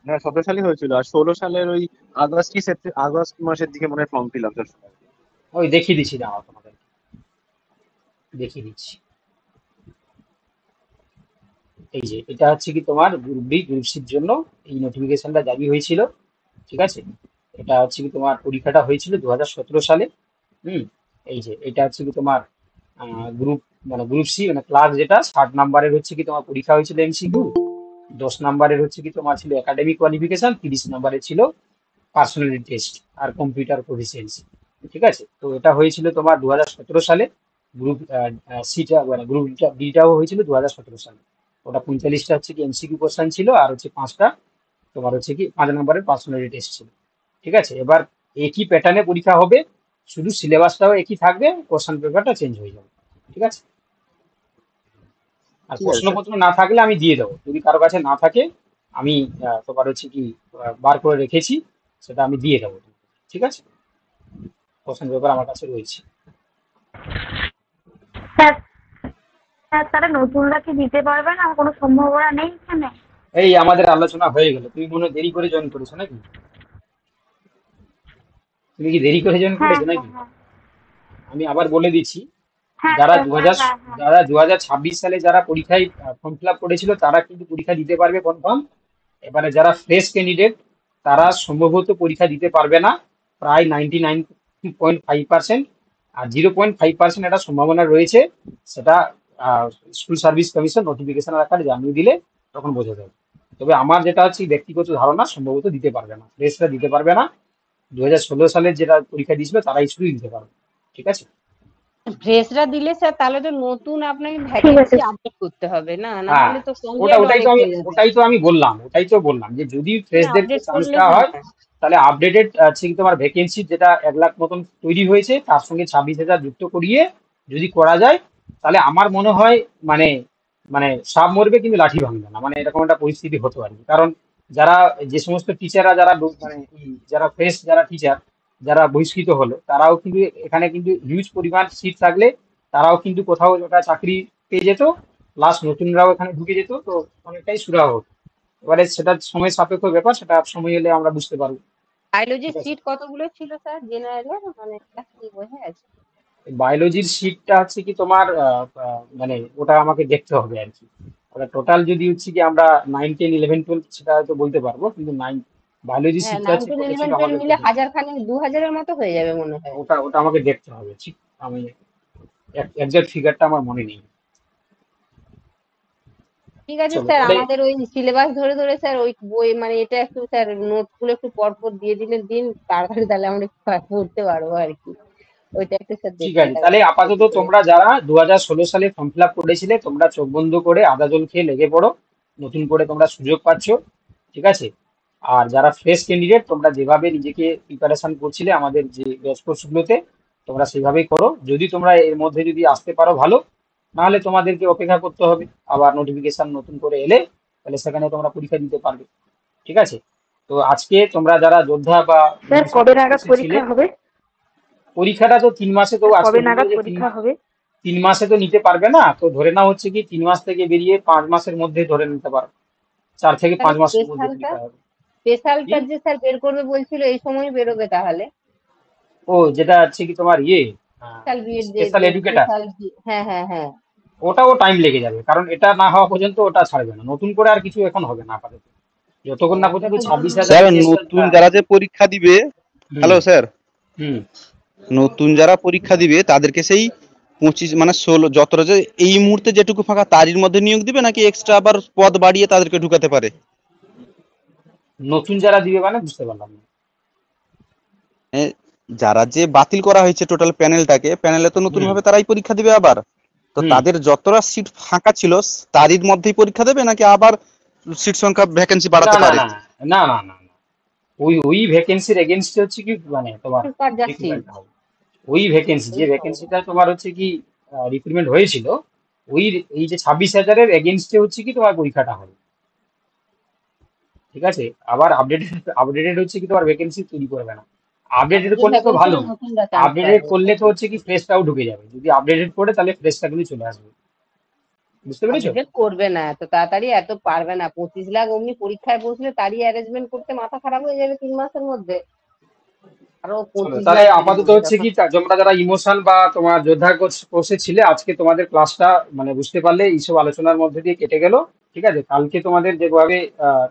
হ্যাঁ 17 সালে হয়েছিল, আর 16 সালের ওই আগস্ট মাসের দিকে মনে হয় ফর্ম ফিল আপ। ওই দেখিয়ে দিচ্ছি, দাঁড়াও তোমাদের দেখিয়ে দিচ্ছি। এই যে এটা হচ্ছে কি তোমার গ্রুপ ডি গ্রুপ সির জন্য এই নোটিফিকেশনটা জারি হয়েছিল, ঠিক আছে। এটা হচ্ছে কি তোমার পরীক্ষাটা হয়েছিল 2017 সালে। হুম। এই যে এটা হচ্ছে কি তোমার গ্রুপ, মানে গ্রুপ সি, মানে ক্লাস যেটা 60 নাম্বারের হচ্ছে কি তোমার পরীক্ষা হয়েছিল MCQ, 10 নাম্বারের হচ্ছে কি তোমার ছিল একাডেমিক কোয়ালিফিকেশন, 30 নাম্বারের ছিল পার্সোনালিটি টেস্ট আর কম্পিউটার প্রফিসিয়েন্সি, ঠিক আছে। তো এটা হয়েছিল তোমার 2017 সালে। গ্রুপ সিটা মানে গ্রুপ ডিটাও হয়েছিল 2017 সালে। ওটা 45টা হচ্ছে কি MCQ কোশ্চেন ছিল, আর হচ্ছে 5টা তোমার হচ্ছে কি 5 নম্বরের পার্সোনালিটি টেস্ট ছিল, ঠিক আছে। এবার একই প্যাটার্নে পরীক্ষা হবে, শুধু সিলেবাসটাও একই থাকবে, কোশ্চেন পেপারটা চেঞ্জ হয়ে যাবে, ঠিক আছে। আর ঠিক আছে স্যার। প্রশ্নপত্র না থাকলে আমি দিয়ে দেবো, যদি কারো কাছে না থাকে আমি তোমার হচ্ছে কি বার করে রেখেছি, সেটা আমি দিয়ে দেবো, ঠিক আছে। কোশ্চেন পেপার আমার কাছে রয়েছে। স্যার, স্যার তারা নতুনরা কি দিতে পারবে না? কোনো সম্ভাবনা নেই এখানে? এই আমাদের আলোচনা হয়ে গেল, তুমি মনে হয় দেরি করে জয়েন করেছো নাকি? তুমি কি দেরি করে জয়েন হ্যাঁ করেছো হ্যাঁ নাকি? হ্যাঁ আমি আবার বলে দিচ্ছি, হ্যাঁ যারা স্যার, দু হ্যাঁ হাজার হ্যাঁ হ্যাঁ। যারা 2026 সালে যারা পরীক্ষায় ফর্ম ফিল আপ করেছিল তারা কিন্তু পরীক্ষা দিতে পারবে কনফার্ম। এবারে যারা ফ্রেশ ক্যান্ডিডেট তারা সম্ভবত পরীক্ষা দিতে পারবে না, প্রায় 99.5%। আর 0.5% একটা সম্ভাবনা রয়েছে, সেটা স্কুল সার্ভিস কমিশন নোটিফিকেশন আকারে জানিয়ে দিলে তখন বোঝা যাবে। তবে আমার যেটা হচ্ছে ব্যক্তিগত ধারণা, সম্ভবত দিতে পারবে না, ফ্রেশরা দিতে পারবে না। 2016 সালের যেটা পরীক্ষা দিয়েছিল তারাই শুধু দিতে পারবে, ঠিক আছে। ফ্রেশরা দিলে স্যার তাহলে তো নতুন আপনাকে ঠিক আছে ভ্যাকেন্সি আপডেট করতে হবে, না না হ্যাঁ, হলে তো ক্যান্ডিডেট অনেক হয়ে যাবে। ওটাই তো বললাম যে যদি না ফ্রেশদেরকে আপডেট চান্স করলে দেওয়া হয়, হ্যাঁ। তাহলে আপডেটেড আছে কি তোমার ভ্যাকেন্সি যেটা 1 লাখ মতন তৈরি হয়েছে, তার সঙ্গে 26,000 যুক্ত করিয়ে যদি করা যায়, তাহলে আমার মনে হয় মানে মানে সাপ মরবে কিন্তু লাঠি ভাঙবে না, মানে এরকম একটা পরিস্থিতি হতে পারে। কারণ যারা, যে সমস্ত টিচাররা যারা মানে যারা ফ্রেশ যারা টিচার যারা বহিষ্কৃত হলো, তারাও কিন্তু এখানে কিন্তু হিউজ পরিমাণ সিট থাকলে তারাও কিন্তু কোথাও একটা চাকরি পেয়ে যেত, প্লাস নতুনরাও এখানে ঢুকে যেত, তো অনেকটাই সুরাহা হতো। এবারে সেটা সময় সাপেক্ষ ব্যাপার, সেটা সময় এলে আমরা বুঝতে পারবো, বায়োলজির ঠিক আছে। সিট কতগুলো ছিল স্যার জেনারেলের, মানে এটা কি বোঝা আছে? বায়োলজির সিটটা হচ্ছে কি তোমার মানে ওটা আমাকে দেখতে হবে আর কি। ওটা টোটাল যদি হচ্ছে কি আমরা 9, 10, 11, 12 সেটা হয়তো বলতে পারবো, কিন্তু বায়োলজি হ্যাঁ সিটটা 9, হচ্ছে 10, কত ছিল 11, 12 আমাকে মিলে 1000 খানেক 2000-এর মতো হয়ে যাবে মনে হয়। ওটা ওটা আমাকে দেখতে হবে, ঠিক। আমি একজ্যাক্ট ফিগারটা আমার মনে নেই। ঠিক আছে চলো স্যার, তাহলে, আমাদের ওই সিলেবাস ধরে ধরে স্যার ওই বই মানে এটা একটু স্যার নোটস গুলো একটু পর পর দিয়ে দিলেন দিন তাড়াতাড়ি, তাহলে আমরা একটু পড়তে পারবো আর কি। ওইটা একটু স্যার ঠিক দেখে আছে। দেবেন তাহলে আপাতত বেশি করে। তোমরা যারা 2016 সালে ফর্ম ফিল আপ করেছিলে, তোমরা চোখ বন্ধ করে আদা জল খেয়ে লেগে পড়ো, নতুন করে তোমরা সুযোগ পাচ্ছ, ঠিক আছে। আর যারা ফ্রেশ ক্যান্ডিডেট, তোমরা যেভাবে নিজেকে প্রিপারেশন করছিলে আমাদের যে ব্যাচ কোর্সগুলোতে, তোমরা সেইভাবেই করো। যদি তোমরা এর মধ্যে যদি আসতে পারো ভালো, নাহলে তোমাদেরকে অপেক্ষা করতে হবে আবার নোটিফিকেশন নতুন করে এলে, তাহলে সেখানে তোমরা পরীক্ষা দিতে পারবে, ঠিক আছে। তো আজকে তোমরা যারা যোদ্ধা বা স্যার, কবে নাগাদ পরীক্ষা হবে? পরীক্ষাটা তো 3 মাসে, তো স্যার, আজকে কবে বললো নাগাদ যে পরীক্ষা হবে? 3 মাসে তো নিতে পারবে না, তো ধরে নাও হচ্ছে কি 3 মাস থেকে বেরিয়ে 5 মাসের মধ্যে ধরে নিতে পারো। 4 থেকে 5 তাহলে মাসের মধ্যে পরীক্ষা হবে। কি? স্পেশালটা যে স্যার বের করবে বলছিল এই সময় বেরোবে তাহলে ও যেটা আছে কি তোমার স্পেশাল বিএড যে স্পেশাল এডুকেটর, স্পেশাল হ্যাঁ হ্যাঁ হ্যাঁ ওটাও টাইম লেগে যাবে, কারণ এটা না হওয়া পর্যন্ত ওটা ছাড়বে না। নতুন করে আর কিছু এখন হবে না আপাতত, যতক্ষণ না পর্যন্ত তো 26,000 স্যার কেসটা। নতুন যারা যে পরীক্ষা দিবে, হুম হ্যালো স্যার, হুম নতুন যারা পরীক্ষা দিবে তাদেরকে সেই 25 মানে 16 যতটা যে এই মুহূর্তে যেটুকু ফাঁকা তারই মধ্যে নিয়োগ দিবে নাকি এক্সট্রা আবার পদ বাড়িয়ে তাদেরকে ঢুকাতে পারে? নতুন যারা দিবে মানে বুঝতে পারলাম না। এ, যারা যে বাতিল করা হয়েছে টোটাল প্যানেলে তো নতুন হুম ভাবে তারাই পরীক্ষা দিবে আবার, তো হুম তাদের যতটা সিট ফাঁকা ছিল তারই মধ্যেই পরীক্ষা দেবে নাকি আবার সিট সংখ্যা ভ্যাকেন্সি না বাড়াতে না পারে? না না না না না, ওই ভ্যাকেন্সির এগেনস্টে হচ্ছে কি মানে তোমার সুপার জাস্টিস রিক্রুটমেন্ট হবে। ওই ভ্যাকেন্সি, যে ভ্যাকেন্সিটা তোমার হচ্ছে কি রিক্রুটমেন্ট হয়েছিল, ওই এই যে 26,000-এর এগেনস্টে হচ্ছে কি তোমার পরীক্ষাটা হবে। ঠিক আছে, আবার আপডেটেড হচ্ছে কি তোমার ভ্যাকেন্সি তৈরি করবে না। আপডেটেড আপডেটেড করলে তো ভ্যাকেন্সি ভালো, নতুনরা চান্স আপডেটেড পাবে করলে তো হচ্ছে কি ফ্রেশটাও ঢুকে যাবে। যদি আপডেটেড করে তাহলে ফ্রেশটা কিন্তু চলে আসবে, বুঝতে পেরেছো? আপডেট করবে না এত তাড়াতাড়ি, এত পারবে না। 25 লাখ অমনি পরীক্ষায় বসলে তারই অ্যারেঞ্জমেন্ট করতে মাথা খারাপ হয়ে যাবে 3 মাসের মধ্যে। আরো চলো 25 তাহলে লাখ আপাতত হচ্ছে তখন কি তোমরা যারা ইমোশন বা তোমার যোদ্ধা কোর্সে ছিলে, আজকে তোমাদের ক্লাসটা মানে বুঝতে পারলে এইসব আলোচনার মধ্যে দিয়ে কেটে গেল। ঠিক আছে, কালকে তোমাদের যেভাবে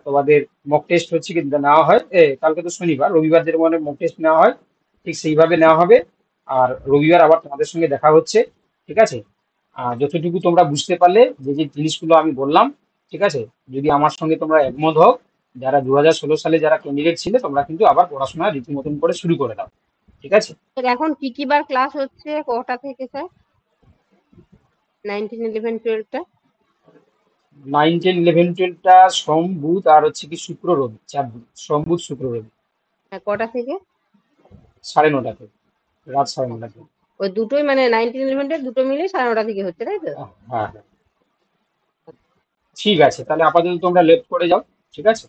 তোমাদের মক টেস্ট হচ্ছে কি নেওয়া হয়, কালকে তো শনিবার, রবিবার যেরকম মক টেস্ট নেওয়া হয় ঠিক সেইভাবে নেওয়া হবে। আর রবিবার আবার তোমাদের সঙ্গে দেখা হচ্ছে। ঠিক আছে, যতটুকু তোমরা বুঝতে পারলে যে যে জিনিসগুলো আমি বললাম, ঠিক আছে, যদি আমার সঙ্গে তোমরা একমত হও, যারা 2016 সালে যারা ক্যান্ডিডেট ছিলে, তোমরা কিন্তু আবার পড়াশোনা রীতিমতন করে শুরু করে দাও। ঠিক আছে, এখন কি বার ক্লাস হচ্ছে কটা থেকে স্যার? 19, 11, 12টা 9, 10, 11, 12টা সোম বুধ আর হচ্ছে কি শুক্র রবি, 4 দিন, সোম বুধ শুক্র রবি, কটা থেকে? 9:30 থেকে, রাত 9:30 থেকে। ওই দুটোই মানে 19, 11 দুটো মিলে 9:30 থেকে হচ্ছে তাই তো? হ্যাঁ হ্যাঁ, ঠিক আছে, তাহলে আপাতত তোমরা লেফট করে যাও। ঠিক আছে।